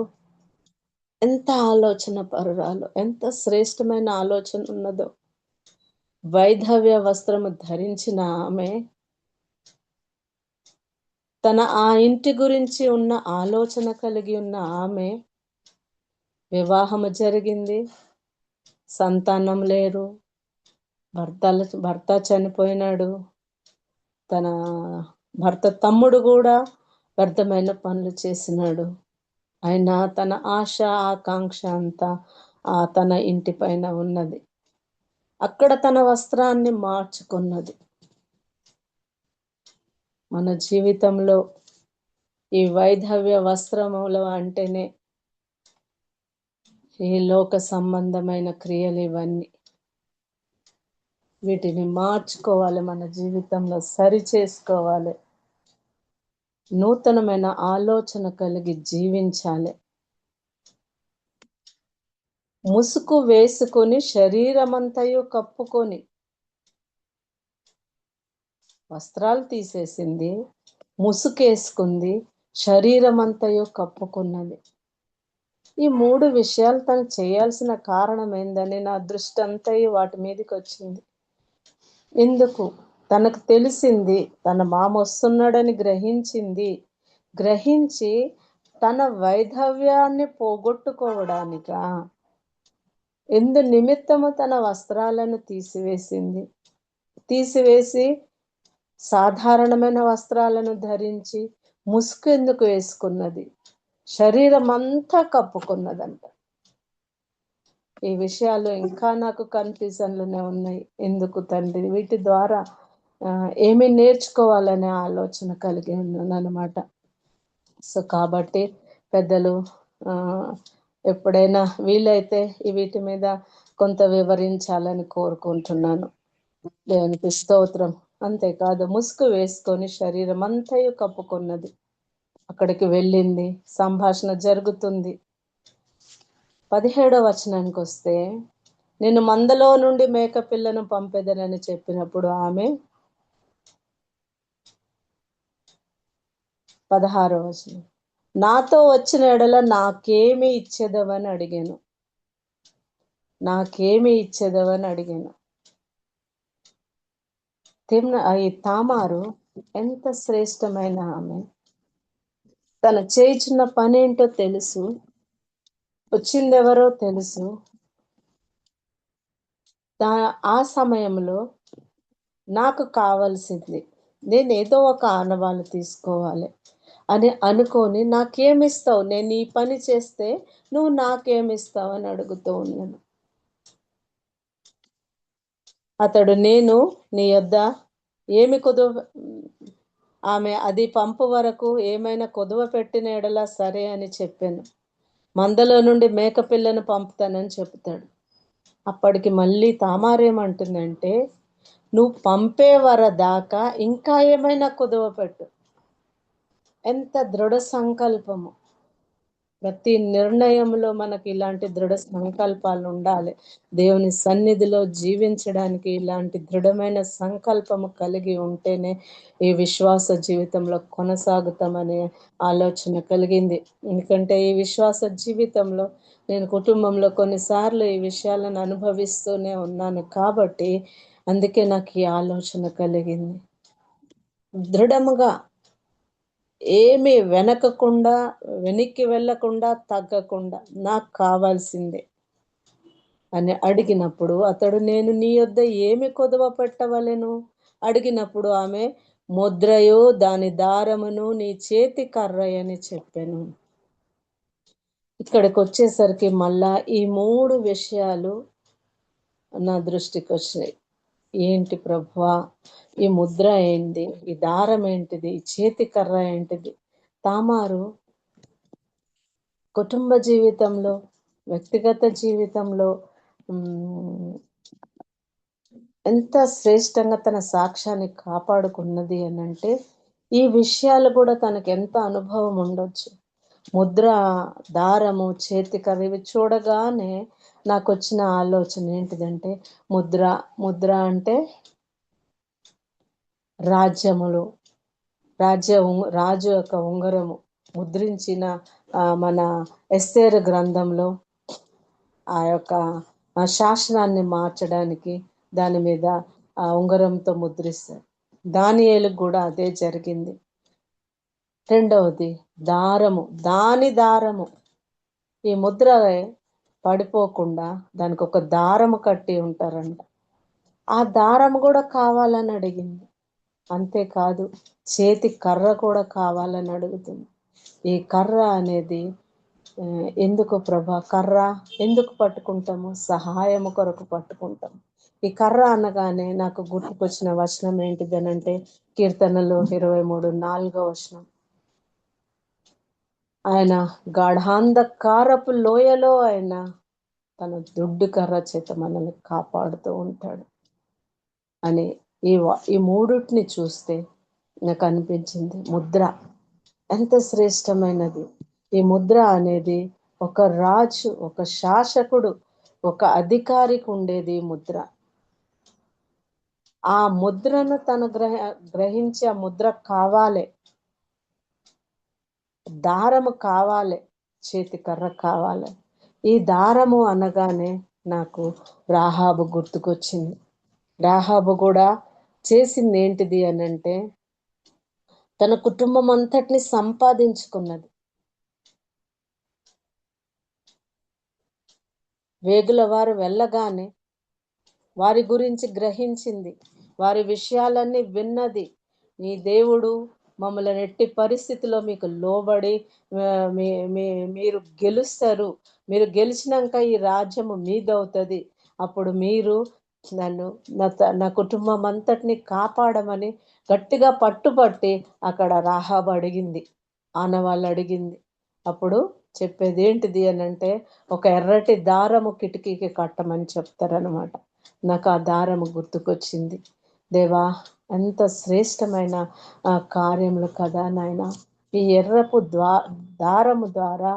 ఎంత ఆలోచన పరురాలు, ఎంత శ్రేష్టమైన ఆలోచన ఉన్నదో. వైధవ్య వస్త్రము ధరించిన ఆమె ఆ ఇంటి గురించి ఉన్న ఆలోచన కలిగి ఉన్న ఆమె, వివాహము జరిగింది, సంతానం లేరు, భర్త చనిపోయినాడు, తన భర్త తమ్ముడు కూడా వ్యర్థమైన పనులు చేసినాడు. అయినా తన ఆశ, ఆకాంక్ష అంతా తన ఇంటి పైన ఉన్నది. అక్కడ తన వస్త్రాన్ని మార్చుకున్నది. మన జీవితంలో ఈ వైధవ్య వస్త్రములు అంటేనే ఈ లోక సంబంధమైన క్రియలు ఇవన్నీ. వీటిని మార్చుకోవాలి, మన జీవితంలో సరి చేసుకోవాలి, నూతనమైన ఆలోచన కలిగి జీవించాలి. ముసుగు వేసుకొని శరీరమంతయు కప్పుకొని, వస్త్రాలు తీసేసింది, ముసుకేసుకుంది, శరీరమంతయు కప్పుకున్నది. ఈ 3 విషయాలు తను చేయాల్సిన కారణం ఏందని నా దృష్టి అంతయు వాటి మీదకి వచ్చింది. ఎందుకు? తనకు తెలిసింది, తన మామ వస్తున్నాడని గ్రహించి తన వైధవ్యాన్ని పోగొట్టుకోవడానికా? ఎందు నిమిత్తము తన వస్త్రాలను తీసివేసి సాధారణమైన వస్త్రాలను ధరించి ముసుగు ఎందుకు వేసుకున్నది? శరీరం అంతా కప్పుకున్నదంట. ఈ విషయాలు ఇంకా నాకు కన్ఫ్యూజన్లోనే ఉన్నాయి. ఎందుకు తండ్రి? వీటి ద్వారా ఏమి నేర్చుకోవాలనే ఆలోచన కలిగి ఉన్నాను అన్నమాట. సో కాబట్టి పెద్దలు ఎప్పుడైనా వీలైతే వీటి మీద కొంత వివరించాలని కోరుకుంటున్నాను. దేవునికి స్తోత్రం. అంతేకాదు, ముసుగు వేసుకొని శరీరం అంతయు కప్పుకున్నది. అక్కడికి వెళ్ళింది, సంభాషణ జరుగుతుంది. 17వ వచనానికి వస్తే, నేను మందలో నుండి మేకపిల్లను పంపెదనని చెప్పినప్పుడు ఆమె 16వ వచనం, నాతో వచ్చిన ఎడల నాకేమి ఇచ్చేదవని అడిగాను. ఈ తామారు ఎంత శ్రేష్టమైన ఆమె. తను చేయించిన పని ఏంటో తెలుసు, వచ్చిందెవరో తెలుసు. ఆ సమయంలో నాకు కావాల్సింది, నేను ఏదో ఒక ఆనవాళ్ళు తీసుకోవాలి అని అనుకొని, నాకేమిస్తావు, నేను ఈ పని చేస్తే నువ్వు నాకేమిస్తావు అని అడుగుతూ ఉన్నాను. అతడు, నేను నీ యొద్ద ఏమి ఆమె అది పంపు వరకు ఏమైనా కొదువ పెట్టిన ఎడలా సరే అని చెప్పాను. మందలో నుండి మేకపిల్లను పంపుతానని చెప్తాడు. అప్పటికి మళ్ళీ తామారేమంటుందంటే, నువ్వు పంపే వరదాకా ఇంకా ఏమైనా కుదువ పెట్టు. ఎంత దృఢ సంకల్పము! ప్రతి నిర్ణయంలో మనకి ఇలాంటి దృఢ సంకల్పాలు ఉండాలి. దేవుని సన్నిధిలో జీవించడానికి ఇలాంటి దృఢమైన సంకల్పము కలిగి ఉంటేనే ఈ విశ్వాస జీవితంలో కొనసాగుతామనే ఆలోచన కలిగింది. ఎందుకంటే ఈ విశ్వాస జీవితంలో నేను కుటుంబంలో కొన్నిసార్లు ఈ విషయాలను అనుభవిస్తూనే ఉన్నాను కాబట్టి అందుకే నాకు ఈ ఆలోచన కలిగింది. దృఢముగా, ఏమి వెనక్కి వెళ్ళకుండా, తగ్గకుండా నాకు కావాల్సిందే అని అడిగినప్పుడు అతడు, నేను నీ యొద్ద ఏమి కొదువ పెట్టవలెను అడిగినప్పుడు ఆమె, ముద్రయు దాని దారమును నీ చేతి కర్రయని చెప్పాను. ఇక్కడికి వచ్చేసరికి మళ్ళా ఈ 3 విషయాలు నా దృష్టికి వచ్చాయి. ఏంటి ప్రభువా, ఈ ముద్ర ఏంటి, ఈ దారం ఏంటిది, ఈ చేతి కర్ర ఏంటిది? తామారు కుటుంబ జీవితంలో, వ్యక్తిగత జీవితంలో ఎంత శ్రేష్టంగా తన సాక్ష్యాన్ని కాపాడుకున్నది అని అంటే, ఈ విషయాలు కూడా తనకు ఎంత అనుభవం ఉండొచ్చు. ముద్ర, దారము, చేతి కర్ర ఇవి చూడగానే నాకు వచ్చిన ఆలోచన ఏంటిదంటే, ముద్ర అంటే రాజు యొక్క ఉంగరము ముద్రించిన మన ఎస్తేరు గ్రంథంలో ఆ యొక్క శాసనాన్ని మార్చడానికి దాని మీద ఆ ఉంగరంతో ముద్రిస్తారు. దానియేలుకు కూడా అదే జరిగింది. రెండవది దారము. ఈ ముద్ర పడిపోకుండా దానికి ఒక దారము కట్టి ఉంటారంట. ఆ దారం కూడా కావాలని అడిగింది. అంతేకాదు, చేతి కర్ర కూడా కావాలని అడుగుతుంది. ఈ కర్ర అనేది ఎందుకు ప్రభా? కర్ర ఎందుకు పట్టుకుంటాము? సహాయము కొరకు పట్టుకుంటాము. ఈ కర్ర అనగానే నాకు గుర్తుకొచ్చిన వచనం ఏంటిదనంటే, కీర్తనలు 23:4 వచనం. ఆయన గాఢాంధకారపు లోయలో ఆయన తన దుడ్డు కర్ర చేత మనల్ని కాపాడుతూ ఉంటాడు అని ఈ మూడుటిని చూస్తే నాకు అనిపించింది, ముద్ర ఎంత శ్రేష్టమైనది. ఈ ముద్ర అనేది ఒక రాజు, ఒక శాసకుడు ఒక అధికారికి ఉండేది ఈ ముద్ర. ఆ ముద్రను తను గ్రహించి ఆ ముద్ర కావాలి, దారము కావాలి, చేతి కర్ర కావాలి. ఈ దారము అనగానే నాకు రాహాబు గుర్తుకొచ్చింది. రాహాబు కూడా చేసింది ఏంటిది అని అంటే, తన కుటుంబం అంతటిని సంపాదించుకున్నది. వేగుల వారు వెళ్ళగానే వారి గురించి గ్రహించింది, వారి విషయాలన్నీ విన్నది. నీ దేవుడు మమ్మల్ని ఎట్టి పరిస్థితిలో మీకు లోబడి మీరు గెలుస్తారు, మీరు గెలిచినాక ఈ రాజ్యము మీదవుతుంది, అప్పుడు మీరు నన్ను నా కుటుంబం అంతటిని కాపాడమని గట్టిగా పట్టుబట్టి అక్కడ రాహాబు అడిగింది, ఆనవాళ్ళు అడిగింది. అప్పుడు చెప్పేది ఏంటిది అని అంటే, ఒక ఎర్రటి దారము కిటికీకి కట్టమని చెప్తారనమాట. నాకు ఆ దారము గుర్తుకొచ్చింది. దేవా, ఎంత శ్రేష్టమైన కార్యములు కదా నాయన. ఈ ఎర్రపు దారము ద్వారా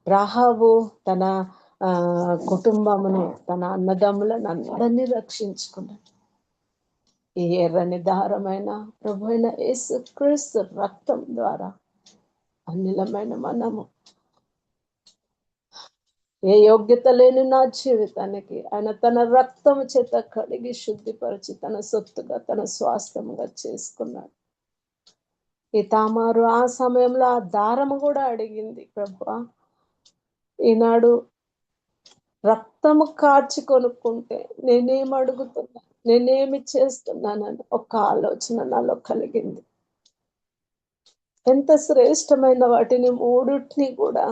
రాహాబు తన కుటుంబమును, తన అన్నదమ్ములను అందరినీ రక్షించుకున్నాడు. ఈ ఎర్రని దారమైన ప్రభు అయిన యేసుక్రీస్తు రక్తం ద్వారా అనిలమైన మనము, ఏ యోగ్యత లేని నా జీవితానికి ఆయన తన రక్తము చేత కడిగి శుద్ధిపరిచి తన సొత్తుగా, తన స్వాస్థ్యముగా చేసుకున్నాడు. ఈ తామారు ఆ సమయంలో ఆ దారము కూడా అడిగింది, ప్రభువా, ఈనాడు రక్తము కార్చి కొనుక్కుంటే నేనేం అడుగుతున్నా, నేనేమి చేస్తున్నానని ఒక ఆలోచన నాలో కలిగింది. ఎంత శ్రేష్టమైన వాటిని మూడుటిని కూడా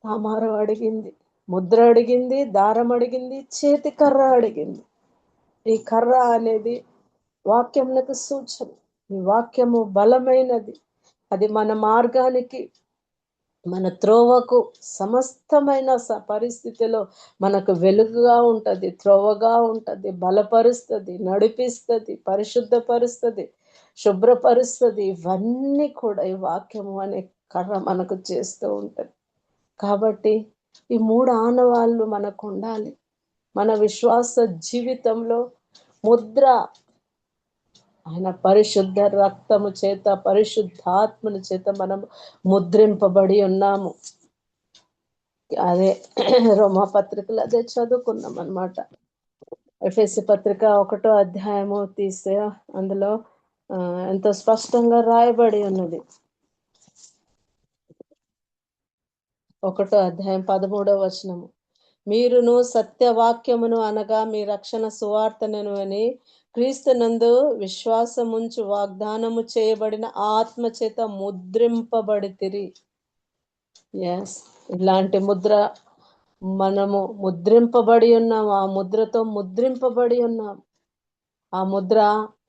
తామారు అడిగింది. ముద్ర అడిగింది, దారం అడిగింది, చేతి కర్ర అడిగింది. ఈ కర్ర అనేది వాక్యములకు సూచన. ఈ వాక్యము బలమైనది. అది మన మార్గానికి, మన త్రోవకు, సమస్తమైన పరిస్థితిలో మనకు వెలుగుగా ఉంటుంది, త్రోవగా ఉంటుంది, బలపరుస్తుంది, నడిపిస్తుంది, పరిశుద్ధపరుస్తుంది, శుభ్రపరుస్తుంది. ఇవన్నీ కూడా ఈ వాక్యము అనే కర్ర మనకు చేస్తూ ఉంటుంది. కాబట్టి ఈ 3 ఆనవాళ్ళు మనకు ఉండాలి. మన విశ్వాస జీవితంలో ముద్ర ఆయన పరిశుద్ధ రక్తము చేత, పరిశుద్ధాత్మని చేత మనం ముద్రింపబడి ఉన్నాము. అదే రోమా పత్రికలు అదే చదువుకున్నాం అనమాట. ఎఫెసీ పత్రిక 1వ అధ్యాయము తీస్తే అందులో ఎంతో స్పష్టంగా రాయబడి ఉన్నది. 1వ అధ్యాయం 13వ వచనము, మీరును సత్యవాక్యమును అనగా మీ రక్షణ సువార్తనను అని క్రీస్తునందు విశ్వాసముంచు వాగ్దానము చేయబడిన ఆత్మ చేత ముద్రింపబడితిరి. ఎస్, ఇలాంటి ముద్ర మనము ముద్రింపబడి ఉన్నాం. ఆ ముద్రతో ముద్రింపబడి ఉన్నాం. ఆ ముద్ర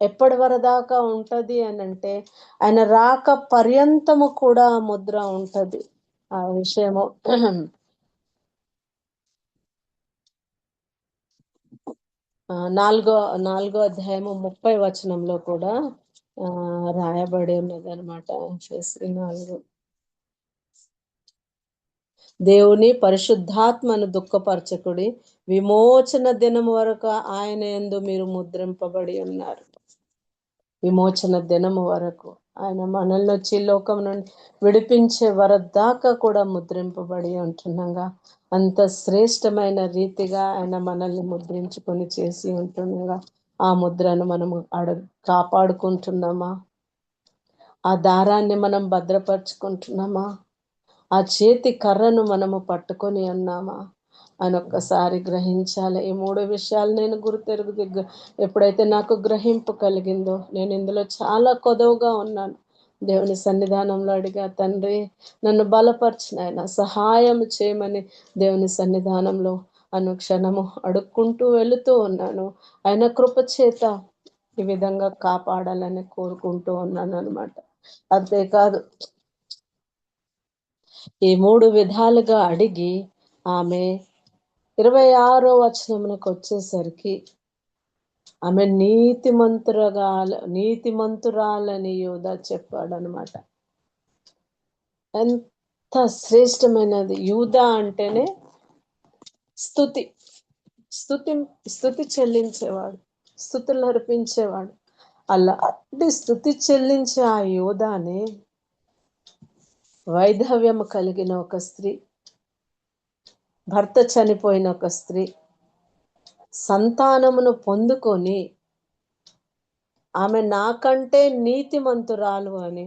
ఎప్పటి వరదాకా ఉంటది అని అంటే, ఆయన రాక పర్యంతము కూడా ఆ ముద్ర ఉంటది. ఆ విషయము 4వ అధ్యాయము 30వ వచనంలో కూడా రాయబడి ఉన్నది అనమాట. 4 దేవుని పరిశుద్ధాత్మను దుఃఖపరచకుడి, విమోచన దినము వరకు ఆయన యందు మీరు ముద్రింపబడి ఉన్నారు. విమోచన దినము వరకు ఆయన మనల్ని వచ్చి లోకం నుండి విడిపించే వరదాకా కూడా ముద్రింపబడి ఉంటున్నాగా, అంత శ్రేష్టమైన రీతిగా ఆయన మనల్ని ముద్రించుకొని చేసి ఉంటుండగా ఆ ముద్రను మనము కాపాడుకుంటున్నామా? ఆ దారాన్ని మనం భద్రపరుచుకుంటున్నామా? ఆ చేతి కర్రను మనము పట్టుకొని ఉన్నామా అని ఒక్కసారి గ్రహించాలి. ఈ 3 విషయాలు నేను గుర్తెరుగు ఎప్పుడైతే నాకు గ్రహింపు కలిగిందో, నేను ఇందులో చాలా కొదవగా ఉన్నాను. దేవుని సన్నిధానంలో అడిగా, తండ్రి నన్ను బలపరిచిన ఆయన సహాయం చేయమని దేవుని సన్నిధానంలో అనుక్షణము అడుక్కుంటూ వెళుతూ ఉన్నాను. ఆయన కృప చేత ఈ విధంగా కాపాడాలని కోరుకుంటూ ఉన్నాను అనమాట. అంతేకాదు, ఈ 3 విధాలుగా అడిగి ఆమె 26వ వచనమునకు వచ్చేసరికి ఆమె నీతిమంతురాలని యూదా చెప్పాడనమాట. ఎంత శ్రేష్టమైనది! యూదా అంటేనే స్తుతి, స్థుతి స్థుతి చెల్లించేవాడు, స్థుతులు అర్పించేవాడు. అలాంటి స్థుతి చెల్లించే ఆ యోధానే వైధవ్యము కలిగిన ఒక స్త్రీ, భర్త చనిపోయిన ఒక స్త్రీ సంతానమును పొందుకొని ఆమె నాకంటే నీతిమంతురాలు అని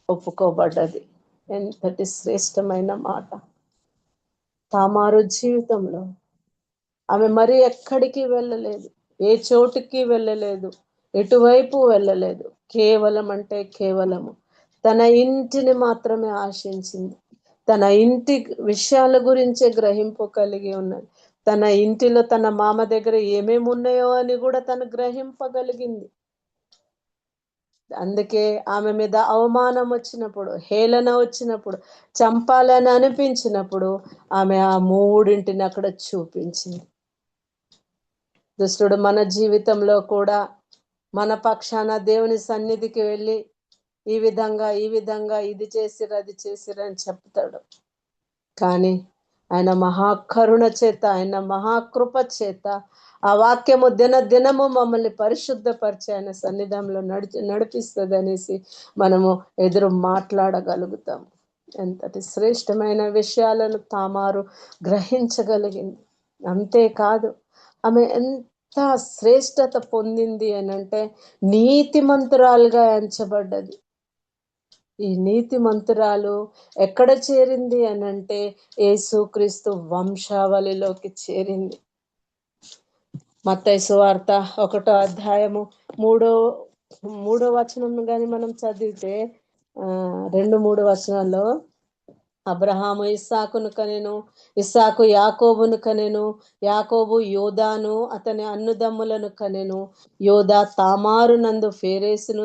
ఒప్పుకోబడ్డది. ఎంతటి శ్రేష్టమైన మాట! తామారు జీవితంలో ఆమె మరి ఎక్కడికి వెళ్ళలేదు, ఏ చోటుకి వెళ్ళలేదు, ఎటువైపు వెళ్ళలేదు. కేవలం అంటే కేవలము తన ఇంటిని మాత్రమే ఆశించింది. తన ఇంటి విషయాల గురించే గ్రహింపు కలిగి ఉన్నది. తన ఇంటిలో తన మామ దగ్గర ఏమేమి ఉన్నాయో అని కూడా తను గ్రహింపగలిగింది. అందుకే ఆమె మీద అవమానం వచ్చినప్పుడు, హేళన వచ్చినప్పుడు, చంపాలని అనిపించినప్పుడు ఆమె ఆ మూడింటిని అక్కడ చూపించింది. దుష్టుడు మన జీవితంలో కూడా మన పక్షాన దేవుని సన్నిధికి వెళ్ళి ఈ విధంగా ఇది చేసిరు అది చేసిరు అని చెప్తాడు. కానీ ఆయన మహాకరుణ చేత, ఆయన మహాకృప చేత ఆ వాక్యము దినము మమ్మల్ని పరిశుద్ధపరిచి ఆయన సన్నిధానంలో నడిపిస్తుంది అనేసి మనము ఎదురు మాట్లాడగలుగుతాము. ఎంతటి శ్రేష్టమైన విషయాలను తామారు గ్రహించగలిగింది. అంతేకాదు ఆమె ఎంత శ్రేష్టత పొందింది అని అంటే నీతిమంతురాలుగా ఎంచబడ్డది. ఈ నీతిమంతురాలు ఎక్కడ చేరింది అని అంటే యేసుక్రీస్తు వంశావళిలోకి చేరింది. మత్తయి సువార్త 1వ అధ్యాయము 3వ వచనం కానీ మనం చదివితే 2-3 వచనాల్లో అబ్రహాము ఇస్సాకును కనెను, ఇస్సాకు యాకోబును కనెను, యాకోబు యోదాను అతని అన్నుదమ్ములను కనెను, యోదా తామారు నందు ఫేరేసును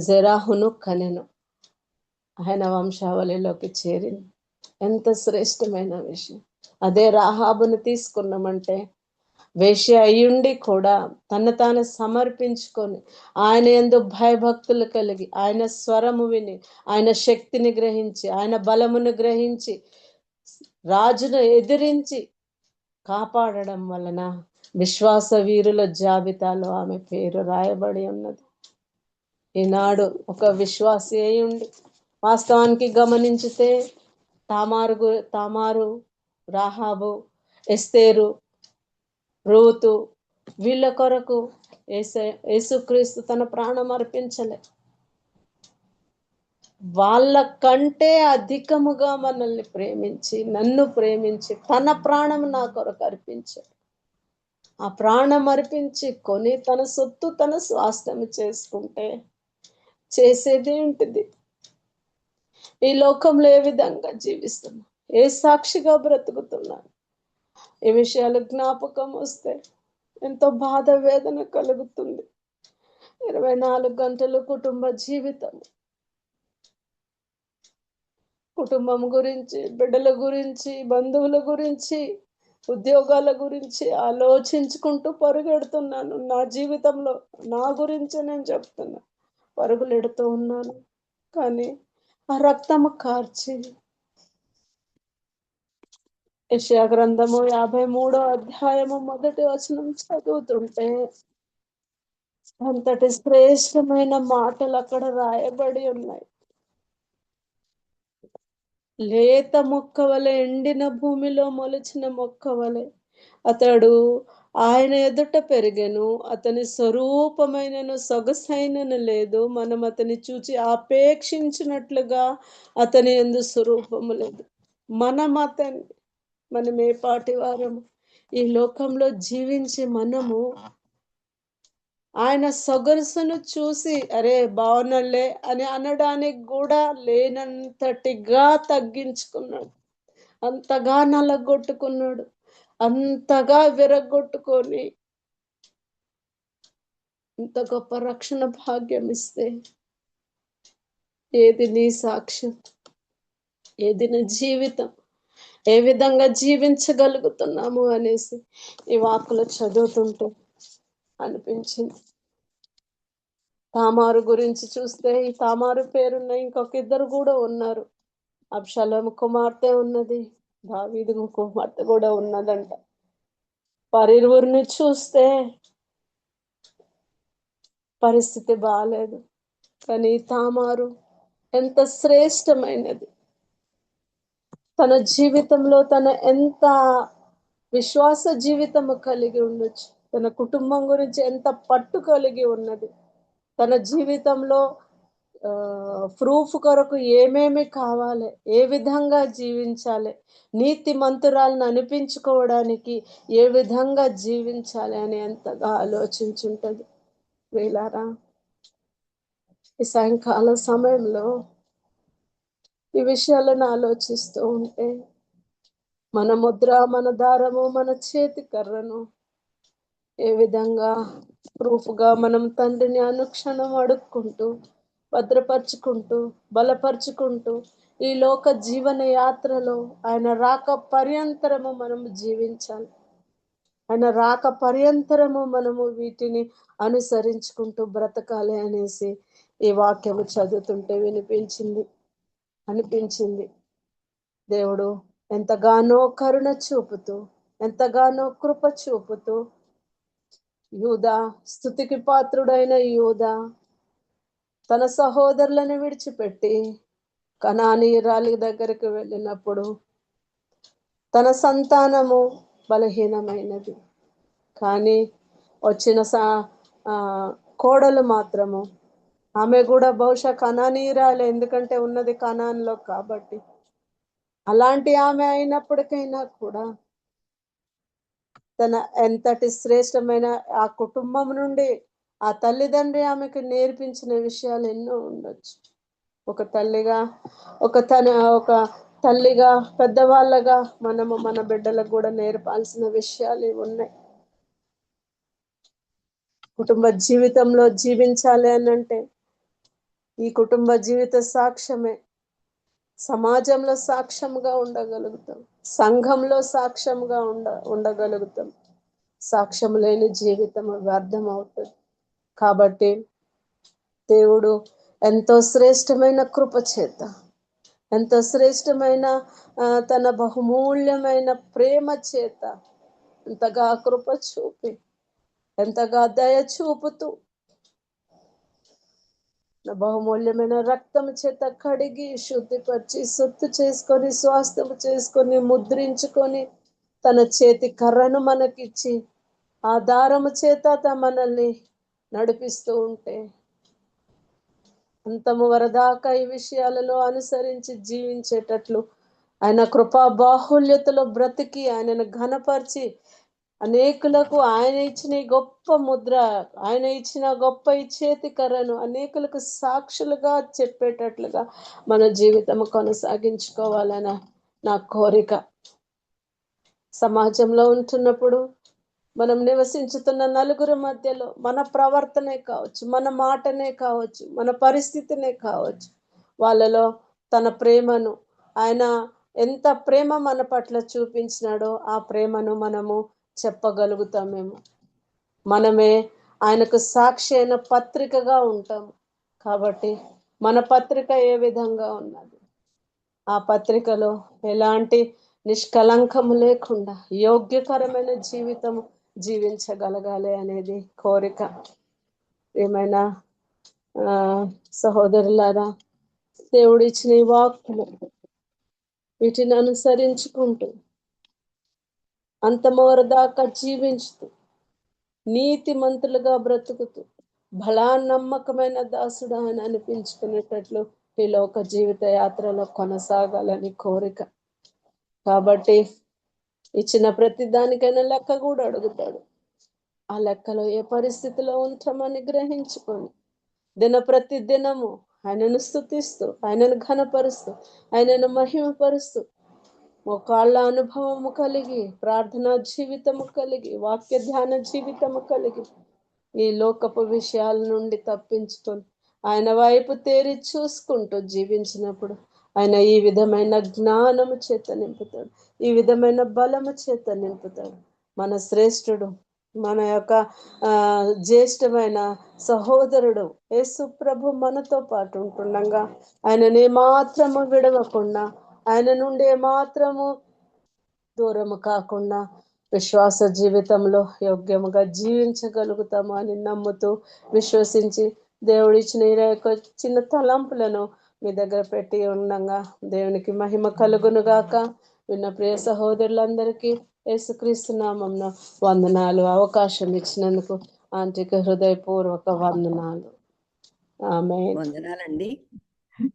జెరాహును కనెను. ఆయన వంశావళిలోకి చేరింది. ఎంత శ్రేష్టమైన విషయం! అదే రాహాబును తీసుకున్నామంటే వేశ్య అయ్యుండి కూడా తను తాను సమర్పించుకొని ఆయన యందు భయభక్తులు కలిగి ఆయన స్వరము విని ఆయన శక్తిని గ్రహించి ఆయన బలమును గ్రహించి రాజును ఎదిరించి కాపాడడం వలన విశ్వాస వీరుల జాబితాలో ఆమె పేరు రాయబడి ఉన్నది. ఈనాడు ఒక విశ్వాసి అయి ఉండి వాస్తవానికి గమనించితే తామారు, ఎస్తేరు, రూతు వీళ్ళ కొరకు యేసుక్రీస్తు తన ప్రాణం అర్పించలే. వాళ్ళ కంటే అధికముగా మనల్ని ప్రేమించి నన్ను ప్రేమించి తన ప్రాణం నా కొరకు అర్పించాడు. ఆ ప్రాణం అర్పించి కొని తన సొత్తు తన స్వాస్థ్యం చేసుకుంటే చేసేది ఏంటిది? ఈ లోకంలో ఏ విధంగా జీవిస్తున్నా, ఏ సాక్షిగా బ్రతుకుతున్నాను, ఈ విషయాలు జ్ఞాపకం వస్తే ఎంతో బాధ వేదన కలుగుతుంది. 24 గంటలు కుటుంబ జీవితం, కుటుంబం గురించి, బిడ్డల గురించి, బంధువుల గురించి, ఉద్యోగాల గురించి ఆలోచించుకుంటూ పరుగెడుతున్నాను. నా జీవితంలో నా గురించి నేను చెప్తున్నా, పరుగులెడుతూ ఉన్నాను. కానీ ఆ రక్తము కార్చి యెషయా గ్రంథము 53వ అధ్యాయము 1వ వచనం చదువుతుంటే అంతటి శ్రేష్టమైన మాటలు అక్కడ రాయబడి ఉన్నాయి. లేత మొక్క వలె, ఎండిన భూమిలో మొలిచిన మొక్క వలె అతడు ఆయన ఎదుట పెరిగెను. అతని స్వరూపమైనను సొగసైనను లేదు. మనం అతని చూచి ఆపేక్షించినట్లుగా అతని యందు స్వరూపము లేదు. మనం ఏ పాటి వారము? ఈ లోకంలో జీవించి మనము ఆయన సొగసును చూసి అరే బాగున్నలే అని అనడానికి కూడా లేనంతటిగా తగ్గించుకున్నాడు. అంతగా నలగొట్టుకున్నాడు, అంతగా విరగొట్టుకొని ఇంత గొప్ప రక్షణ భాగ్యం ఇస్తే ఏది నీ సాక్ష్యం? ఏది నీ జీవితం? ఏ విధంగా జీవించగలుగుతున్నాము అనేసి ఈ వాక్కులు చదువుతుంటూ అనిపించింది. తామారు గురించి చూస్తే ఈ తామారు పేరున్న ఇంకొక ఇద్దరు కూడా ఉన్నారు. అబ్షాలోము కుమార్తె ఉన్నది, దావీదు కుమార్తె కూడా ఉన్నదంట. వారిరువురిని చూస్తే పరిస్థితి బాలేదు. కానీ తామారు ఎంత శ్రేష్టమైనది. తన జీవితంలో తన ఎంత విశ్వాస జీవితము కలిగి ఉండొచ్చు. తన కుటుంబం గురించి ఎంత పట్టు కలిగి ఉన్నది. తన జీవితంలో ప్రూఫ్ కొరకు ఏమేమి కావాలి, ఏ విధంగా జీవించాలి, నీతి మంతురాలను అనిపించుకోవడానికి ఏ విధంగా జీవించాలి అని ఎంతగా ఆలోచించుంటది. వీలారా, ఈ సాయంకాల సమయంలో ఈ విషయాలను ఆలోచిస్తూ ఉంటే మన ముద్ర, మన దారము, మన చేతి కర్రను ఏ విధంగా ప్రూఫ్గా మనం తండ్రిని అనుక్షణం అడుక్కుంటూ, భద్రపరుచుకుంటూ, బలపరుచుకుంటూ ఈ లోక జీవన యాత్రలో ఆయన రాక పర్యంతరము మనము జీవించాలి. ఆయన రాక పర్యంతరము మనము వీటిని అనుసరించుకుంటూ బ్రతకాలి అనేసి ఈ వాక్యము చదువుతుంటే అనిపించింది. దేవుడు ఎంతగానో కరుణ చూపుతూ, ఎంతగానో కృప చూపుతూ, యూదా, స్తుతికి పాత్రుడైన యూదా తన సహోదరులను విడిచిపెట్టి కనానీయురాలి దగ్గరికి వెళ్ళినప్పుడు తన సంతానము బలహీనమైనది. కానీ వచ్చిన కోడలు మాత్రము, ఆమె కూడా బహుశా కనానీయురాలే, ఎందుకంటే ఉన్నది కనాన్లో కాబట్టి. అలాంటి ఆమె అయినప్పటికైనా కూడా తన ఎంతటి శ్రేష్టమైన ఆ కుటుంబం నుండి ఆ తల్లిదండ్రి ఆమెకు నేర్పించిన విషయాలు ఎన్నో ఉండొచ్చు. ఒక తల్లిగా పెద్దవాళ్ళగా మనము మన బిడ్డలకు కూడా నేర్పాల్సిన విషయాలు ఉన్నాయి. కుటుంబ జీవితంలో జీవించాలి అనంటే ఈ కుటుంబ జీవిత సాక్ష్యమే సమాజంలో సాక్ష్యంగా ఉండగలుగుతాం, సంఘంలో సాక్ష్యంగా ఉండగలుగుతాం. సాక్ష్యం లేని జీవితం వ్యర్థం అవుతుంది. కాబట్టి దేవుడు ఎంతో శ్రేష్టమైన కృప చేత, ఎంతో శ్రేష్టమైన తన బహుమూల్యమైన ప్రేమ చేత ఎంతగా కృప చూపి, ఎంతగా దయ చూపుతూ బహుమూల్యమైన రక్తం చేత కడిగి శుద్ధిపరిచి సొత్తు చేసుకొని స్వాస్థ్యము చేసుకొని ముద్రించుకొని తన చేతి కర్రను మనకిచ్చి ఆ దారము చేత మనల్ని నడిపిస్తూ ఉంటే అంతము వరదాకా ఈ విషయాలలో అనుసరించి జీవించేటట్లు ఆయన కృపా బాహుల్యతలో బ్రతికి ఆయనను ఘనపరిచి అనేకులకు ఆయన ఇచ్చిన గొప్ప ముద్ర, ఆయన ఇచ్చిన గొప్ప ఈ చేతి కర్రను అనేకులకు సాక్షులుగా చెప్పేటట్లుగా మన జీవితం కొనసాగించుకోవాలన్న నా కోరిక. సమాజంలో ఉంటున్నప్పుడు మనం నివసించుతున్న నలుగురు మధ్యలో మన ప్రవర్తనే కావచ్చు, మన మాటనే కావచ్చు, మన పరిస్థితినే కావచ్చు, వాళ్ళలో తన ప్రేమను, ఆయన ఎంత ప్రేమ మన పట్ల చూపించినాడో ఆ ప్రేమను మనము చెప్పగలుగుతామేమో. మనమే ఆయనకు సాక్షి అయిన పత్రికగా ఉంటాము. కాబట్టి మన పత్రిక ఏ విధంగా ఉన్నది, ఆ పత్రికలో ఎలాంటి నిష్కలంకము లేకుండా యోగ్యకరమైన జీవితము జీవించగలగాలి అనేది కోరిక. ఏమైనా సహోదరులారా, దేవుడిచ్చిన ఈ వాక్కులు వీటిని అనుసరించుకుంటూ అంతమోర దాకా జీవించుతూ నీతి మంతులుగా బ్రతుకుతూ బలా నమ్మకమైన దాసుడు అని అనిపించుకునేటట్లు ఈ లోక జీవిత యాత్రలో కొనసాగాలని కోరిక. కాబట్టి ఇచ్చిన ప్రతి దానికైనా లెక్క కూడా అడుగుతాడు. ఆ లెక్కలో ఏ పరిస్థితిలో ఉంటామని గ్రహించుకొని ప్రతి దినము ఆయనను స్తుతిస్తూ, ఆయనను ఘనపరుస్తూ, ఆయనను మహిమపరుస్తూ మోకాళ్ళ అనుభవము కలిగి, ప్రార్థనా జీవితము కలిగి, వాక్య ధ్యాన జీవితము కలిగి ఈ లోకపు విషయాల నుండి తప్పించుకొని ఆయన వైపు తేరి చూసుకుంటూ జీవించినప్పుడు ఆయన ఈ విధమైన జ్ఞానము చేత నింపుతాడు, ఈ విధమైన బలము చేత నింపుతాడు. మన శ్రేష్ఠుడు, మన యొక్క జ్యేష్ఠమైన సహోదరుడు యేసు ప్రభు మనతో పాటు ఉంటుండగా ఆయనను ఏమాత్రము విడవకుండా, ఆయన నుండి ఏమాత్రము దూరము కాకుండా విశ్వాస జీవితంలో యోగ్యముగా జీవించగలుగుతాము అని నమ్ముతూ విశ్వసించి దేవుడిచ్చిన ఈ యొక్క చిన్న తలంపులను మీ దగ్గర పెట్టి ఉండగా దేవునికి మహిమ కలుగును గాక. విన్న ప్రియ సహోదరులందరికీ యేసుక్రీస్తు నామమున వందనాలు. అవకాశం ఇచ్చినందుకు ఆంటీకి హృదయపూర్వక వందనాలు. ఆమేన్. వందనాలండి.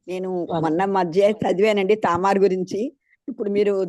నేను మొన్న మధ్య చదివానండి తామార్ గురించి. ఇప్పుడు మీరు